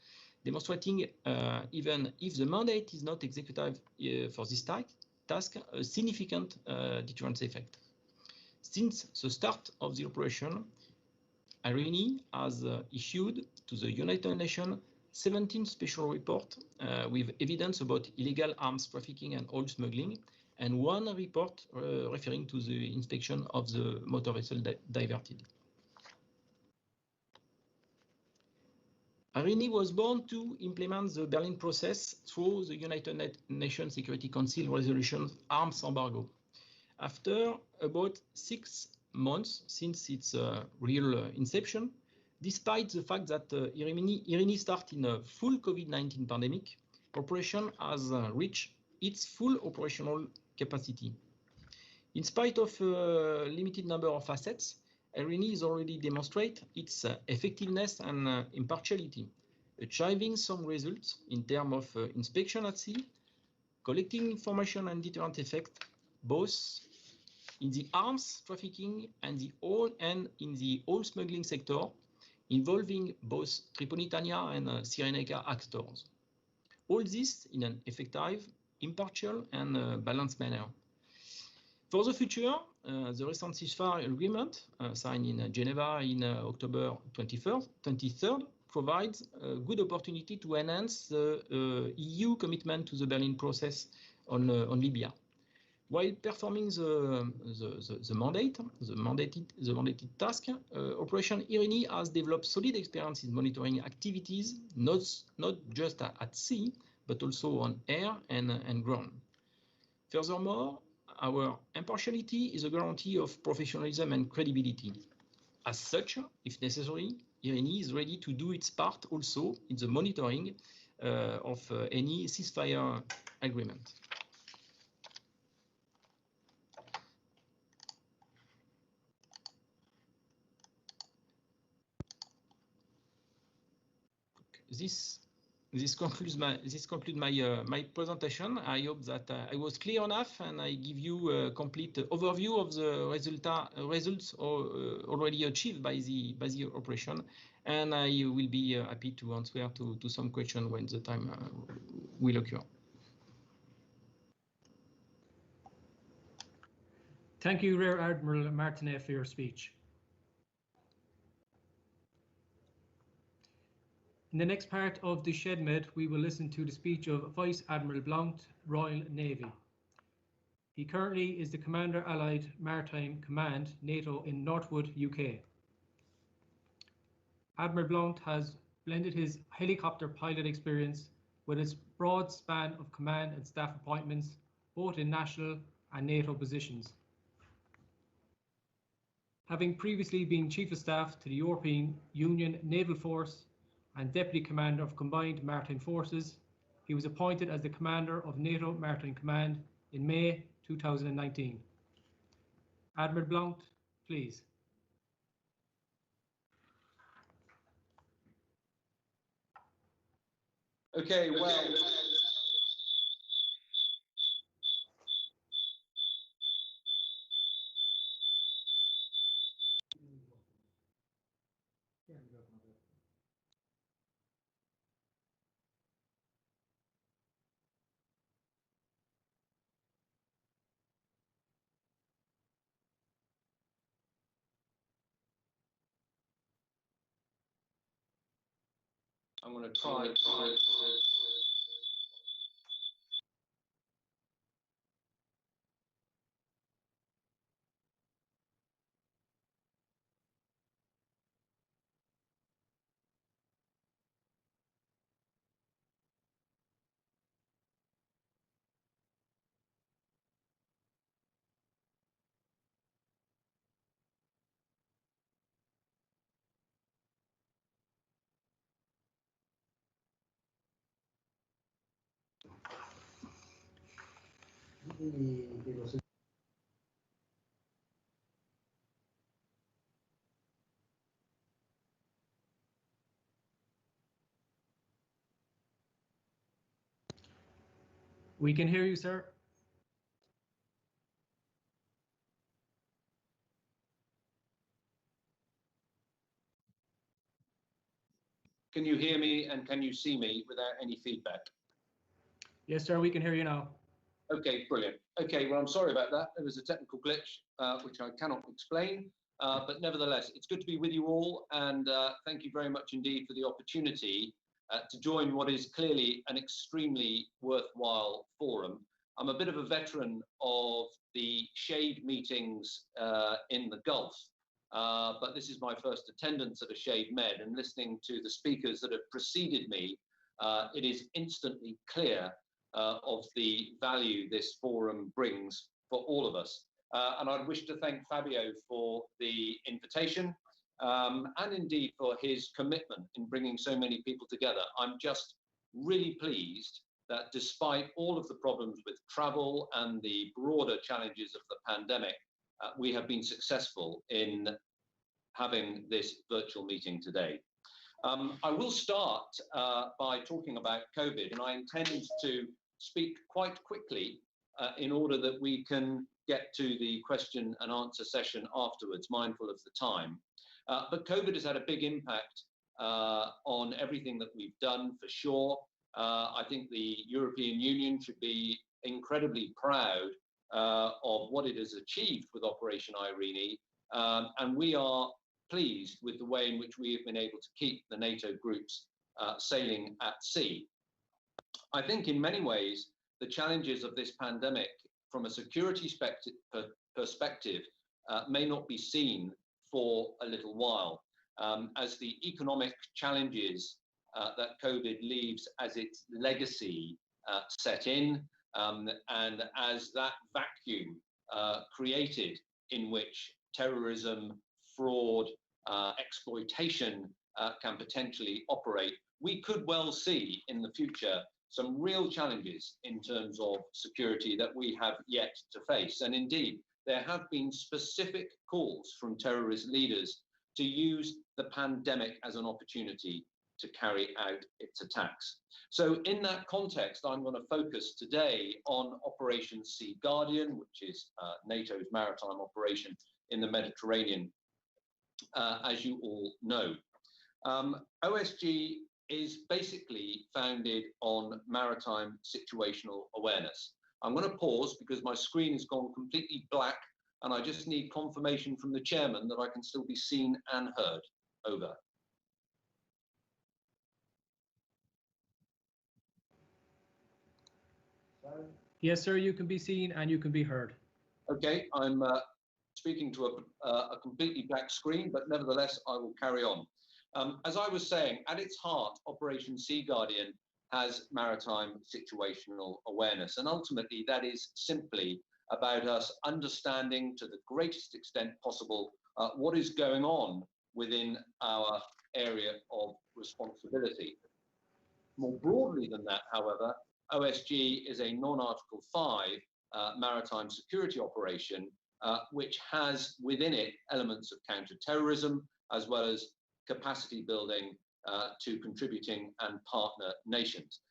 demonstrating even if the mandate is not executive for this task, a significant deterrence effect. Since the start of the operation, IRINI has issued to the United Nations 17 special reports with evidence about illegal arms trafficking and oil smuggling, and 1 report referring to the inspection of the motor vessel diverted. IRINI was born to implement the Berlin process through the United Nations Security Council resolution arms embargo. After about 6 months since its real inception, Despite the fact that IRINI started in a full COVID-19 pandemic, operation has reached its full operational capacity. In spite of a limited number of assets, IRINI has already demonstrated its effectiveness and impartiality, achieving some results in terms of inspection at sea, collecting information and deterrent effect, both in the arms trafficking and in the oil smuggling sector, involving both Tripolitania and Cyrenaica actors. All this in an effective, impartial, and balanced manner. For the future, the recent ceasefire agreement signed in Geneva in October 23rd provides a good opportunity to enhance the EU commitment to the Berlin process on Libya. While performing the mandated task, Operation IRINI has developed solid experience in monitoring activities, not just at sea, but also on air and ground. Furthermore, our impartiality is a guarantee of professionalism and credibility. As such, if necessary, IRINI is ready to do its part also in the monitoring of any ceasefire agreement. This concludes my presentation. I hope that I was clear enough and I give you a complete overview of the results already achieved by the operation, and I will be happy to answer to some questions when the time will occur. Thank you, Rear Admiral Martinet, for your speech. In the next part of the SHEDMED, we will listen to the speech of Vice Admiral Blount, Royal Navy. He currently is the Commander Allied Maritime Command, NATO in Northwood, UK. Admiral Blount has blended his helicopter pilot experience with its broad span of command and staff appointments, both in national and NATO positions. Having previously been Chief of Staff to the European Union Naval Force and Deputy Commander of Combined Maritime Forces, he was appointed as the Commander of NATO Maritime Command in May 2019. Admiral Blount, please. Okay, well, I'm going to try. We can hear you, sir. Can you hear me and can you see me without any feedback? Yes, sir, we can hear you now. Okay, brilliant. Okay, well, I'm sorry about that. There was a technical glitch, which I cannot explain, but nevertheless, it's good to be with you all, and thank you very much indeed for the opportunity to join what is clearly an extremely worthwhile forum. I'm a bit of a veteran of the SHADE meetings in the Gulf, but this is my first attendance at a SHADE Med, and listening to the speakers that have preceded me, it is instantly clear of the value this forum brings for all of us. And I'd wish to thank Fabio for the invitation and indeed for his commitment in bringing so many people together. I'm just really pleased that despite all of the problems with travel and the broader challenges of the pandemic, we have been successful in having this virtual meeting today. I will start by talking about COVID, and I intend to speak quite quickly in order that we can get to the question and answer session afterwards, mindful of the time. But COVID has had a big impact on everything that we've done, for sure. I think the European Union should be incredibly proud of what it has achieved with Operation Irene, and we are pleased with the way in which we have been able to keep the NATO groups sailing at sea. I think in many ways, the challenges of this pandemic from a security perspective may not be seen for a little while, as the economic challenges that COVID leaves as its legacy set in, and as that vacuum created in which terrorism, fraud, exploitation can potentially operate, we could well see in the future some real challenges in terms of security that we have yet to face. And indeed, there have been specific calls from terrorist leaders to use the pandemic as an opportunity to carry out its attacks. So in that context, I'm going to focus today on Operation Sea Guardian, which is NATO's maritime operation in the Mediterranean, as you all know. OSG is basically founded on maritime situational awareness. I'm going to pause because my screen has gone completely black and I just need confirmation from the chairman that I can still be seen and heard. Over. Yes, sir, you can be seen and you can be heard. Okay, I'm speaking to a completely black screen, but nevertheless, I will carry on. As I was saying, at its heart, Operation Sea Guardian has maritime situational awareness. And ultimately, that is simply about us understanding to the greatest extent possible what is going on within our area of responsibility. More broadly than that, however, OSG is a non-Article 5 maritime security operation, which has within it elements of counter-terrorism, as well as capacity building to contributing and partner nations.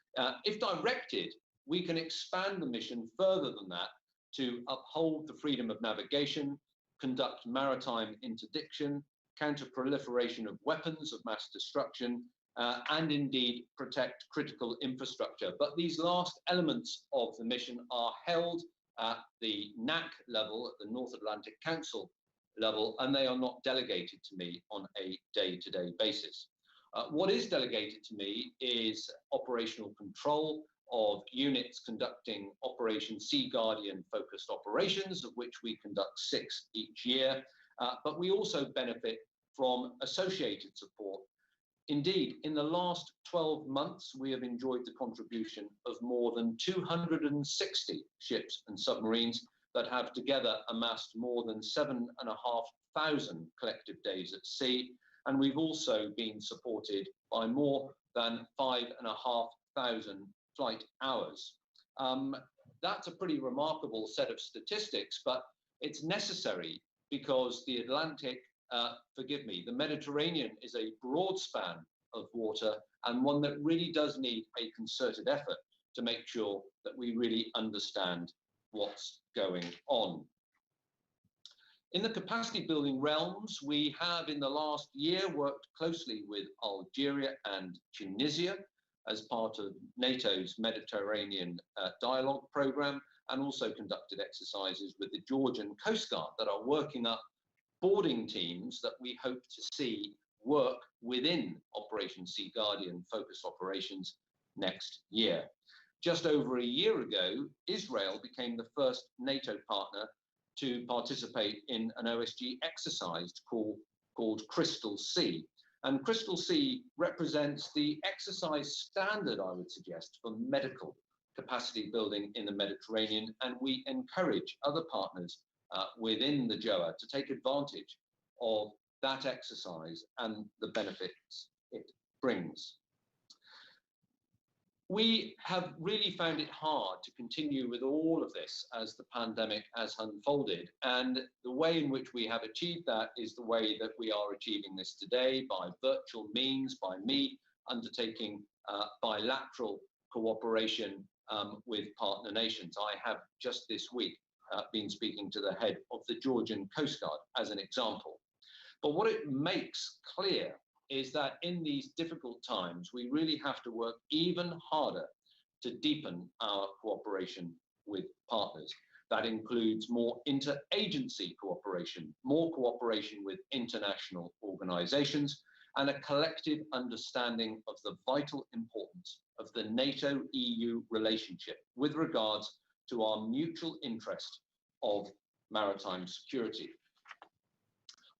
If directed, we can expand the mission further than that to uphold the freedom of navigation, conduct maritime interdiction, counter-proliferation of weapons of mass destruction, and indeed protect critical infrastructure. But these last elements of the mission are held at the NAC level, at the North Atlantic Council level, and they are not delegated to me on a day-to-day basis. What is delegated to me is operational control of units conducting Operation Sea Guardian focused operations, of which we conduct 6 each year, but we also benefit from associated support. Indeed, in the last 12 months, we have enjoyed the contribution of more than 260 ships and submarines that have together amassed more than 7,500 collective days at sea. And we've also been supported by more than 5,500 flight hours. That's a pretty remarkable set of statistics, but it's necessary because the Atlantic, the Mediterranean is a broad span of water and one that really does need a concerted effort to make sure that we really understand what's going on. In the capacity building realms, we have in the last year worked closely with Algeria and Tunisia as part of NATO's Mediterranean Dialogue Programme, and also conducted exercises with the Georgian Coast Guard that are working up boarding teams that we hope to see work within Operation Sea Guardian focused operations next year. Just over a year ago, Israel became the first NATO partner to participate in an OSG exercise called Crystal Sea. And Crystal Sea represents the exercise standard, I would suggest, for medical capacity building in the Mediterranean. And we encourage other partners within the JOA to take advantage of that exercise and the benefits it brings. We have really found it hard to continue with all of this as the pandemic has unfolded, and the way in which we have achieved that is the way that we are achieving this today, by virtual means, by me undertaking bilateral cooperation with partner nations. I have just this week been speaking to the head of the Georgian Coast Guard as an example. But what it makes clear is that in these difficult times, we really have to work even harder to deepen our cooperation with partners. That includes more interagency cooperation, more cooperation with international organizations, and a collective understanding of the vital importance of the NATO-EU relationship with regards to our mutual interest of maritime security.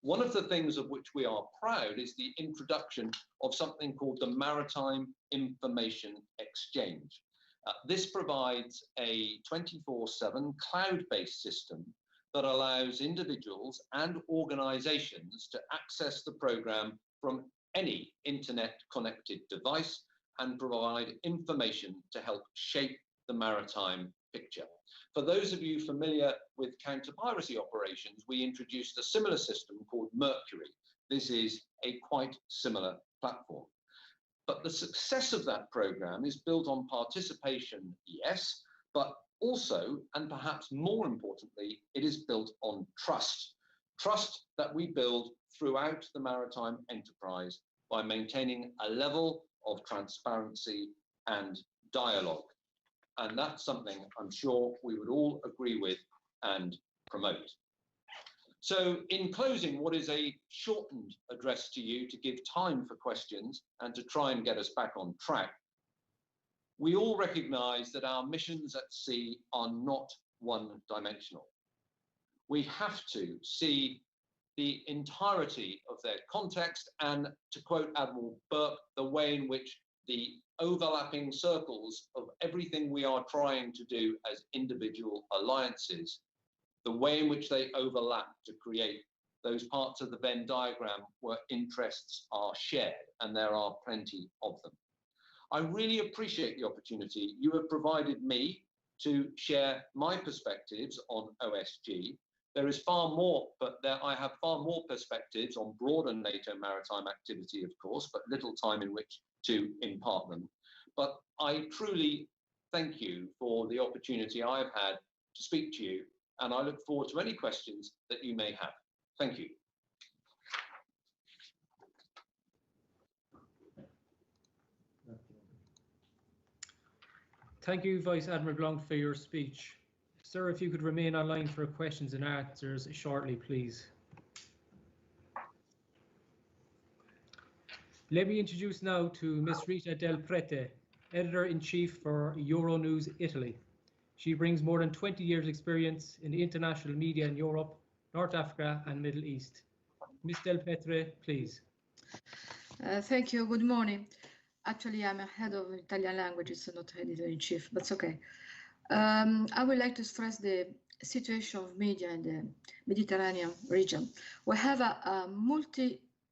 One of the things of which we are proud is the introduction of something called the Maritime Information Exchange. This provides a 24/7 cloud-based system that allows individuals and organizations to access the program from any internet-connected device and provide information to help shape the maritime picture. For those of you familiar with counter-piracy operations, we introduced a similar system called Mercury. This is a quite similar platform. But the success of that program is built on participation, yes, but also, and perhaps more importantly, it is built on trust. Trust that we build throughout the maritime enterprise by maintaining a level of transparency and dialogue. And that's something I'm sure we would all agree with and promote. So in closing, what is a shortened address to you to give time for questions and to try and get us back on track, we all recognize that our missions at sea are not one-dimensional. We have to see the entirety of their context and, to quote Admiral Burke, the way in which the overlapping circles of everything we are trying to do as individual alliances, the way in which they overlap to create those parts of the Venn diagram where interests are shared, and there are plenty of them. I really appreciate the opportunity you have provided me to share my perspectives on OSG. There is far more, but I have far more perspectives on broader NATO maritime activity, of course, but little time in which to impart them. But I truly thank you for the opportunity I've had to speak to you, and I look forward to any questions that you may have. Thank you. Thank you, Vice Admiral Blanc, for your speech. Sir, if you could remain online for questions and answers shortly, please. Let me introduce now to Ms. Rita Del Prete, Editor-in-Chief for Euronews Italy. She brings more than 20 years' experience in the international media in Europe, North Africa and Middle East. Ms. Del Prete, please. Thank you. Good morning. Actually, I'm a head of Italian languages, so not editor-in-chief, but it's okay. I would like to stress the situation of media in the Mediterranean region. We have a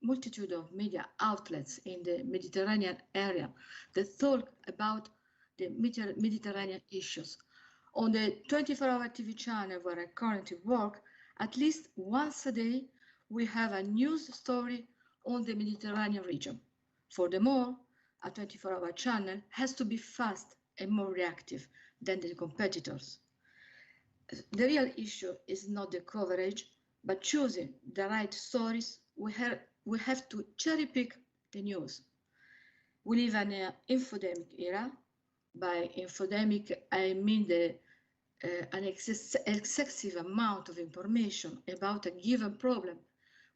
multitude of media outlets in the Mediterranean area that talk about the Mediterranean issues. On the 24-hour TV channel where I currently work, at least once a day, we have a news story on the Mediterranean region. Furthermore, a 24-hour channel has to be fast and more reactive than the competitors. The real issue is not the coverage, but choosing the right stories. We have to cherry pick the news. We live in an infodemic era. By infodemic, I mean an excessive amount of information about a given problem,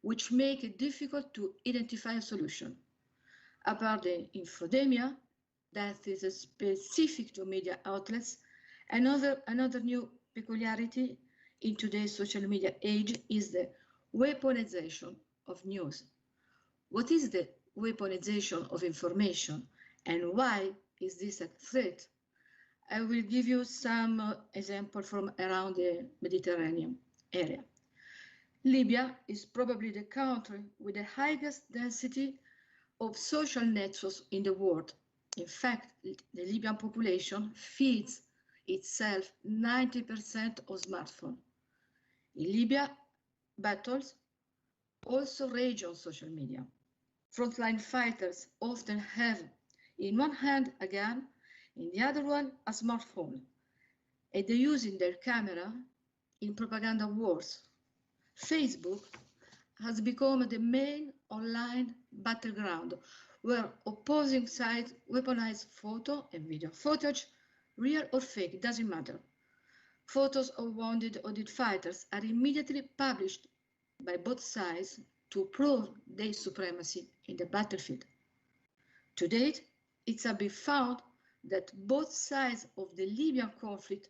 which make it difficult to identify a solution. Apart the infodemia, that is specific to media outlets, another new peculiarity in today's social media age is the weaponization of news. What is the weaponization of information, and why is this a threat? I will give you some examples from around the Mediterranean area. Libya is probably the country with the highest density of social networks in the world. In fact, the Libyan population feeds itself 90% of smartphones. In Libya, battles also rage on social media. Frontline fighters often have in one hand a gun, in the other one a smartphone, and they use their camera in propaganda wars. Facebook has become the main online battleground where opposing sides weaponize photo and video footage, real or fake, doesn't matter. Photos of wounded or dead fighters are immediately published by both sides to prove their supremacy in the battlefield. To date, it has been found that both sides of the Libyan conflict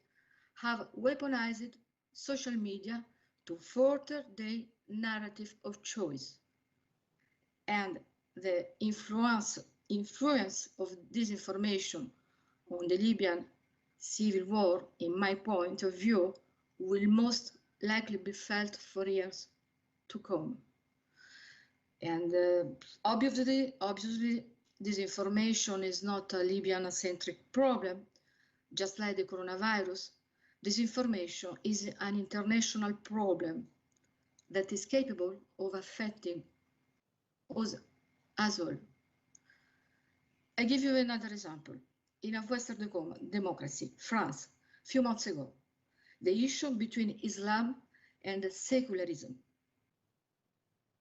have weaponized social media to further their narrative of choice. And the influence of disinformation on the Libyan civil war, in my point of view, will most likely be felt for years to come. And obviously, disinformation is not a Libyan-centric problem. Just like the coronavirus, disinformation is an international problem that is capable of affecting us as well. I give you another example. In a Western democracy, France, a few months ago, the issue between Islam and secularism.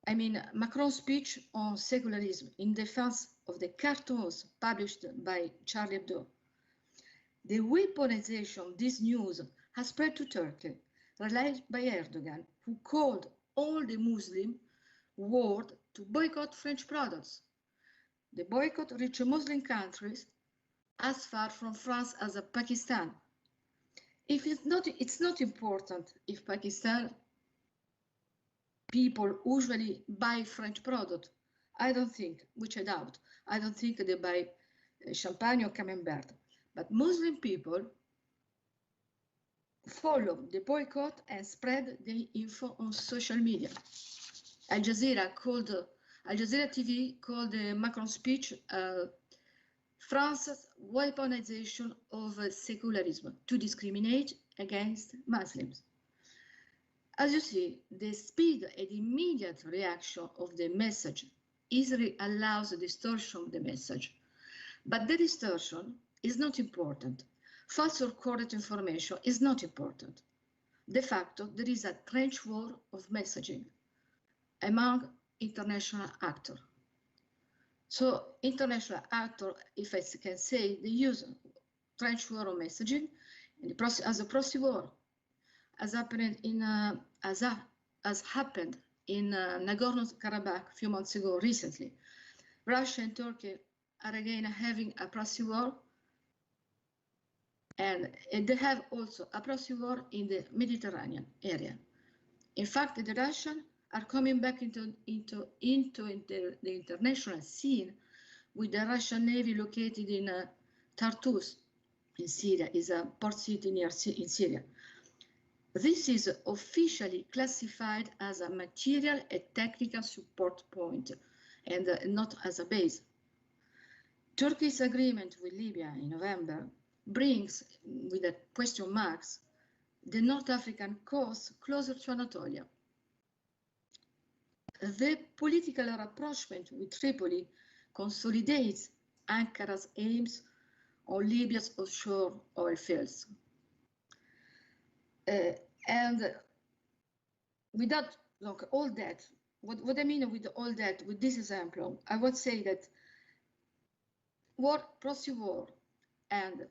I mean, Macron's speech on secularism in defense of the cartoons published by Charlie Hebdo. The weaponization of this news has spread to Turkey, led by Erdogan, who called all the Muslim world to boycott French products. The boycott reached Muslim countries as far from France as Pakistan. If it's not important if Pakistan people usually buy French product. I don't think, which I doubt. I don't think they buy champagne or camembert. But Muslim people follow the boycott and spread the info on social media. Al Jazeera TV called the Macron speech France's weaponization of secularism to discriminate against Muslims. As you see, the speed and immediate reaction of the message easily allows a distortion of the message. But the distortion is not important. False or correct information is not important. De facto, there is a trench war of messaging among international actors. So international actors, if I can say, they use trench war of messaging as a proxy war, as happened in Nagorno-Karabakh a few months ago recently. Russia and Turkey are again having a proxy war, and they have also a proxy war in the Mediterranean area. In fact, the Russians are coming back into the international scene with the Russian Navy located in Tartus in Syria, is a port city in Syria. This is officially classified as a material and technical support point and not as a base. Turkey's agreement with Libya in November brings, with the question marks, the North African coast closer to Anatolia. The political rapprochement with Tripoli consolidates Ankara's aims on Libya's offshore oil fields. And without all that, what I mean with all that, with this example, I would say that proxy war and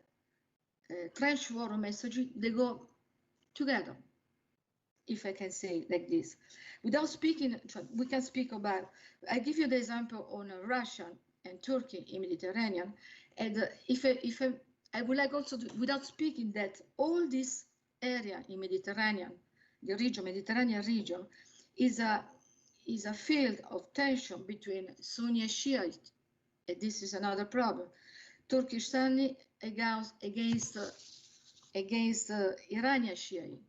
trench war messaging, they go together, if I can say like this. Without speaking, we can speak about, I give you the example on Russia and Turkey in Mediterranean, and I would like also, without speaking that all this area in Mediterranean, the region, Mediterranean region, is a field of tension between Sunni and Shiite, and this is another problem. Turkish Sunni against Iranian Shiite.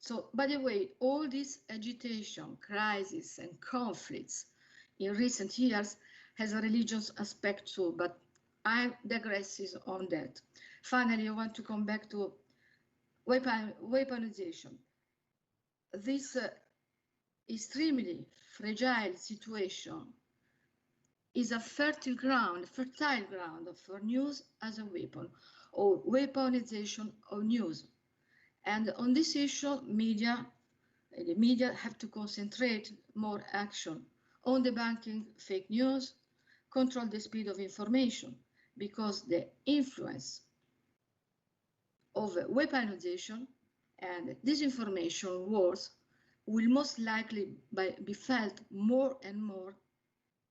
So, by the way, all this agitation, crisis, and conflicts in recent years has a religious aspect too, but I digress on that. Finally, I want to come back to weaponization. This extremely fragile situation is a fertile ground for news as a weapon, or weaponization of news. And on this issue, the media have to concentrate more action on debunking fake news, control the speed of information, because the influence of weaponization and disinformation wars will most likely be felt more and more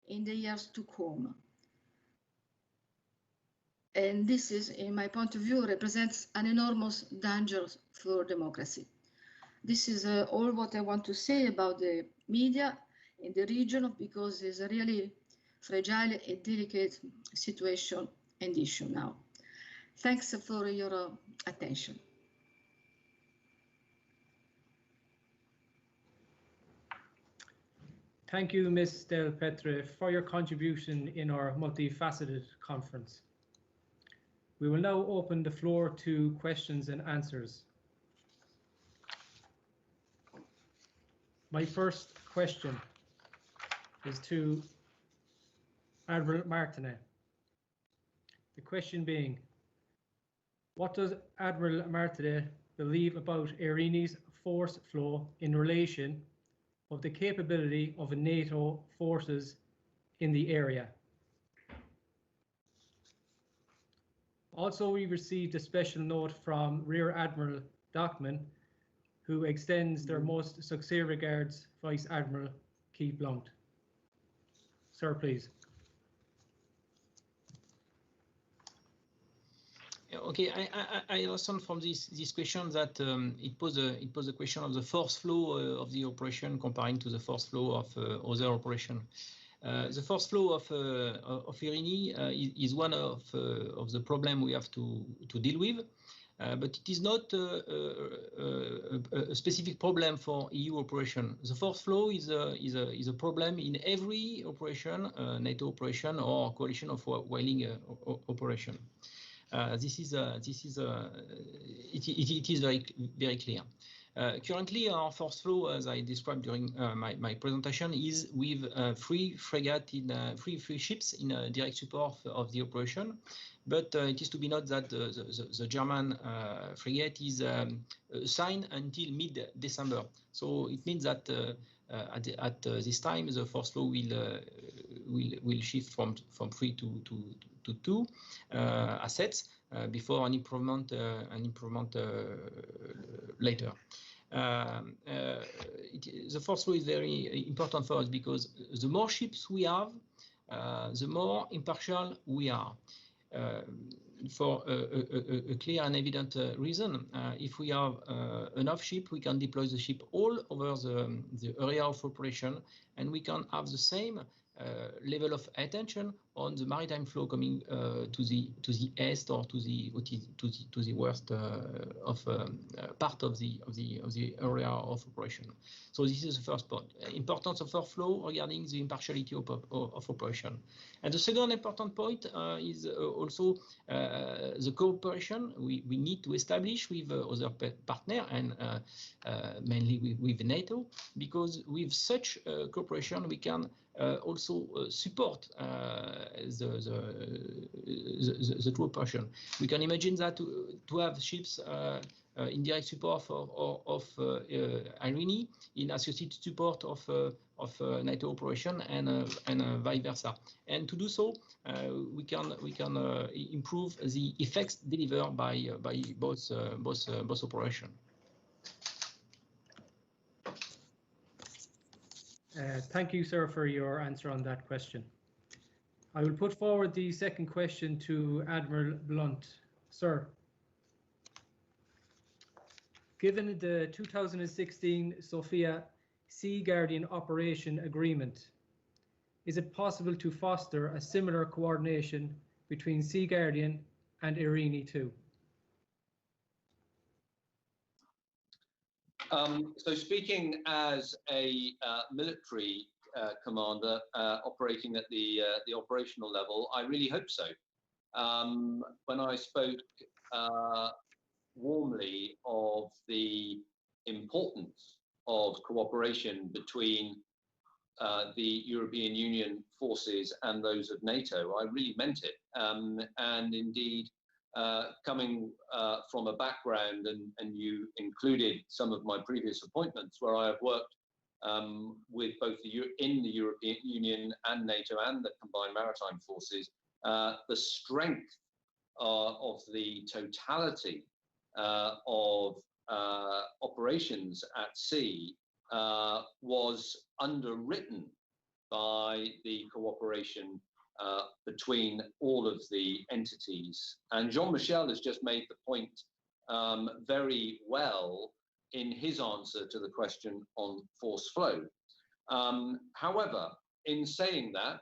in the years to come. And this is, in my point of view, represents an enormous danger for democracy. This is all what I want to say about the media in the region, because it's a really fragile and delicate situation and issue now. Thanks for your attention. Thank you, Ms. Del Petre, for your contribution in our multifaceted conference. We will now open the floor to questions and answers. My first question is to Admiral Martinet. The question being, what does Admiral Martinet believe about Irini's force flow in relation of the capability of NATO forces in the area? Also, we received a special note from Rear Admiral Dockman, who extends their most sincere regards, Vice Admiral Keith Blount. Sir, please. Okay, I understand from this question that it poses a question of the force flow of the operation comparing to the force flow of other operation. The force flow of Irini is one of the problem we have to deal with, but it is not a specific problem for EU operation. The force flow is a problem in every operation, NATO operation or coalition of whaling operation. It is very clear. Currently, our force flow, as I described during my presentation, is with three ships in direct support of the operation. But it is to be noted that the German frigate is assigned until mid-December. So it means that at this time the force flow will shift from 3 to 2 assets before an improvement later. The force flow is very important for us because the more ships we have, the more impartial we are. For a clear and evident reason, if we have enough ships, we can deploy the ship all over the area of operation, and we can have the same level of attention on the maritime flow coming to the east or to the west of part of the area of operation. So this is the first point. Importance of our flow regarding the impartiality of operation. And the second important point is also the cooperation we need to establish with other partners and mainly with NATO, because with such cooperation we can also support the true operation. We can imagine that to have ships in direct support of Irini, in associated support of NATO operation, and vice versa. And to do so, we can improve the effects delivered by both operations. Thank you, sir, for your answer on that question. I will put forward the second question to Admiral Blount. Sir, given the 2016 Sofia Sea Guardian Operation Agreement, is it possible to foster a similar coordination between Sea Guardian and Irini too? So speaking as a military commander operating at the operational level, I really hope so. When I spoke warmly of the importance of cooperation between the European Union forces and those of NATO, I really meant it. And indeed, coming from a background, and you included some of my previous appointments where I have worked with both in the European Union and NATO and the combined maritime forces, the strength of the totality of operations at sea was underwritten by the cooperation between all of the entities. And Jean-Michel has just made the point very well in his answer to the question on force flow. However, in saying that,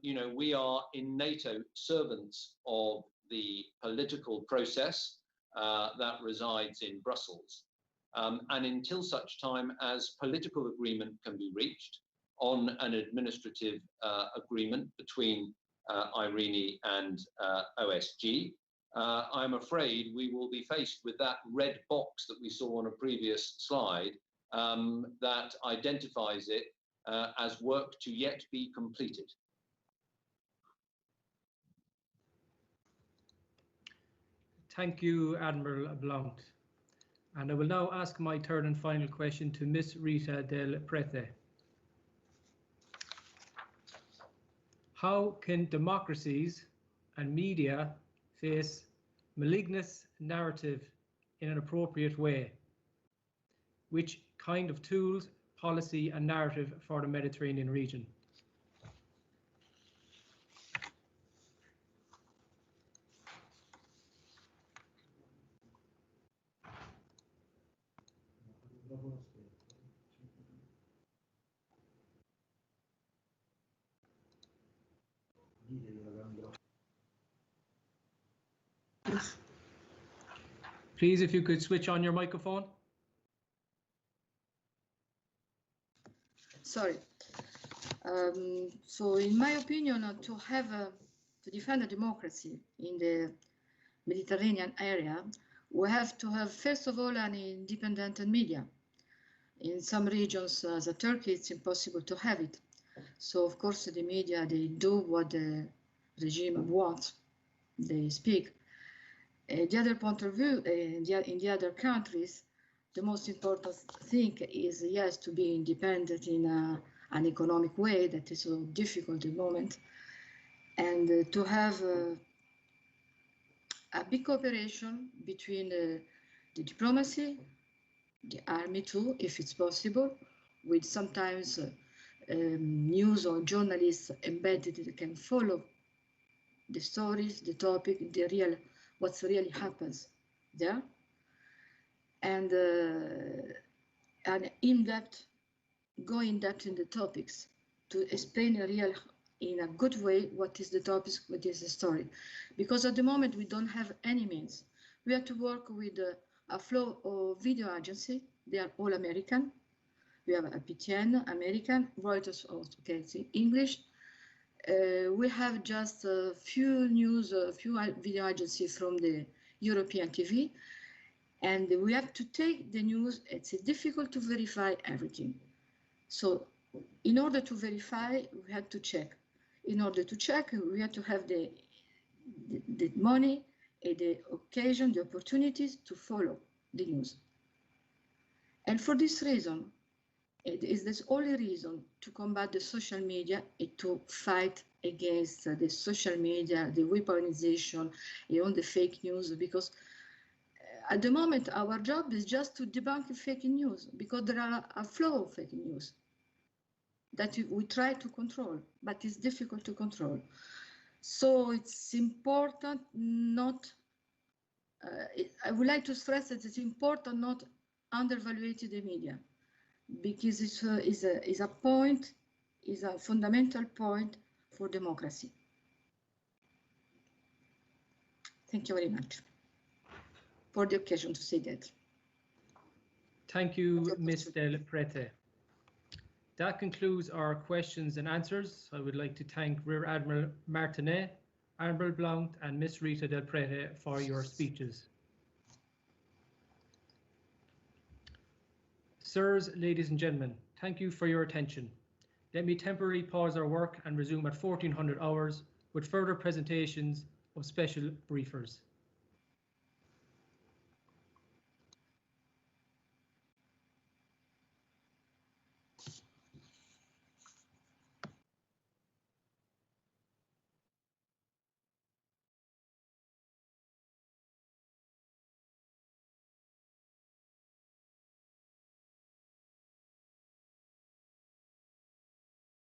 you know, we are in NATO servants of the political process that resides in Brussels. And until such time as political agreement can be reached on an administrative agreement between IRINI and OSG, I'm afraid we will be faced with that red box that we saw on a previous slide that identifies it as work to yet be completed. Thank you, Admiral Blount. And I will now ask my third and final question to Ms. Rita Del Prete. How can democracies and media face malignant narrative in an appropriate way? Which kind of tools, policy and narrative for the Mediterranean region? Please, if you could switch on your microphone. Sorry. So in my opinion, to defend a democracy in the Mediterranean area, we have to have, first of all, an independent media. In some regions, as Turkey, it's impossible to have it. So, of course, the media, they do what the regime wants. They speak. The other point of view, in the other countries, the most important thing is, yes, to be independent in an economic way that is so difficult at the moment, and to have a big cooperation between the diplomacy, the army too, if it's possible, with sometimes news or journalists embedded that can follow the stories, the topic, what really happens there, and go in depth in the topics to explain in a good way what is the topics, what is the story. Because at the moment we don't have any means. We have to work with a flow of video agency. They are all American. We have a PTN, American, Reuters, also, okay, English. We have just a few video agencies from the European TV, and we have to take the news. It's difficult to verify everything. So in order to verify, we had to check. In order to check, we had to have the money, the occasion, the opportunities to follow the news. And for this reason, it is the only reason to combat the social media and to fight against the social media, the weaponization, all the fake news, because at the moment our job is just to debunk fake news, because there are a flow of fake news that we try to control, but it's difficult to control. So it's important not, I would like to stress that it's important not undervalue the media, because it is a fundamental point for democracy. Thank you very much for the occasion to say that. Thank you, Ms. Del Prete. That concludes our questions and answers. I would like to thank Rear Admiral Martinet, Admiral Blount, and Ms. Rita Del Prete for your speeches. Sirs, ladies and gentlemen, thank you for your attention. Let me temporarily pause our work and resume at 1400 hours with further presentations of special briefers.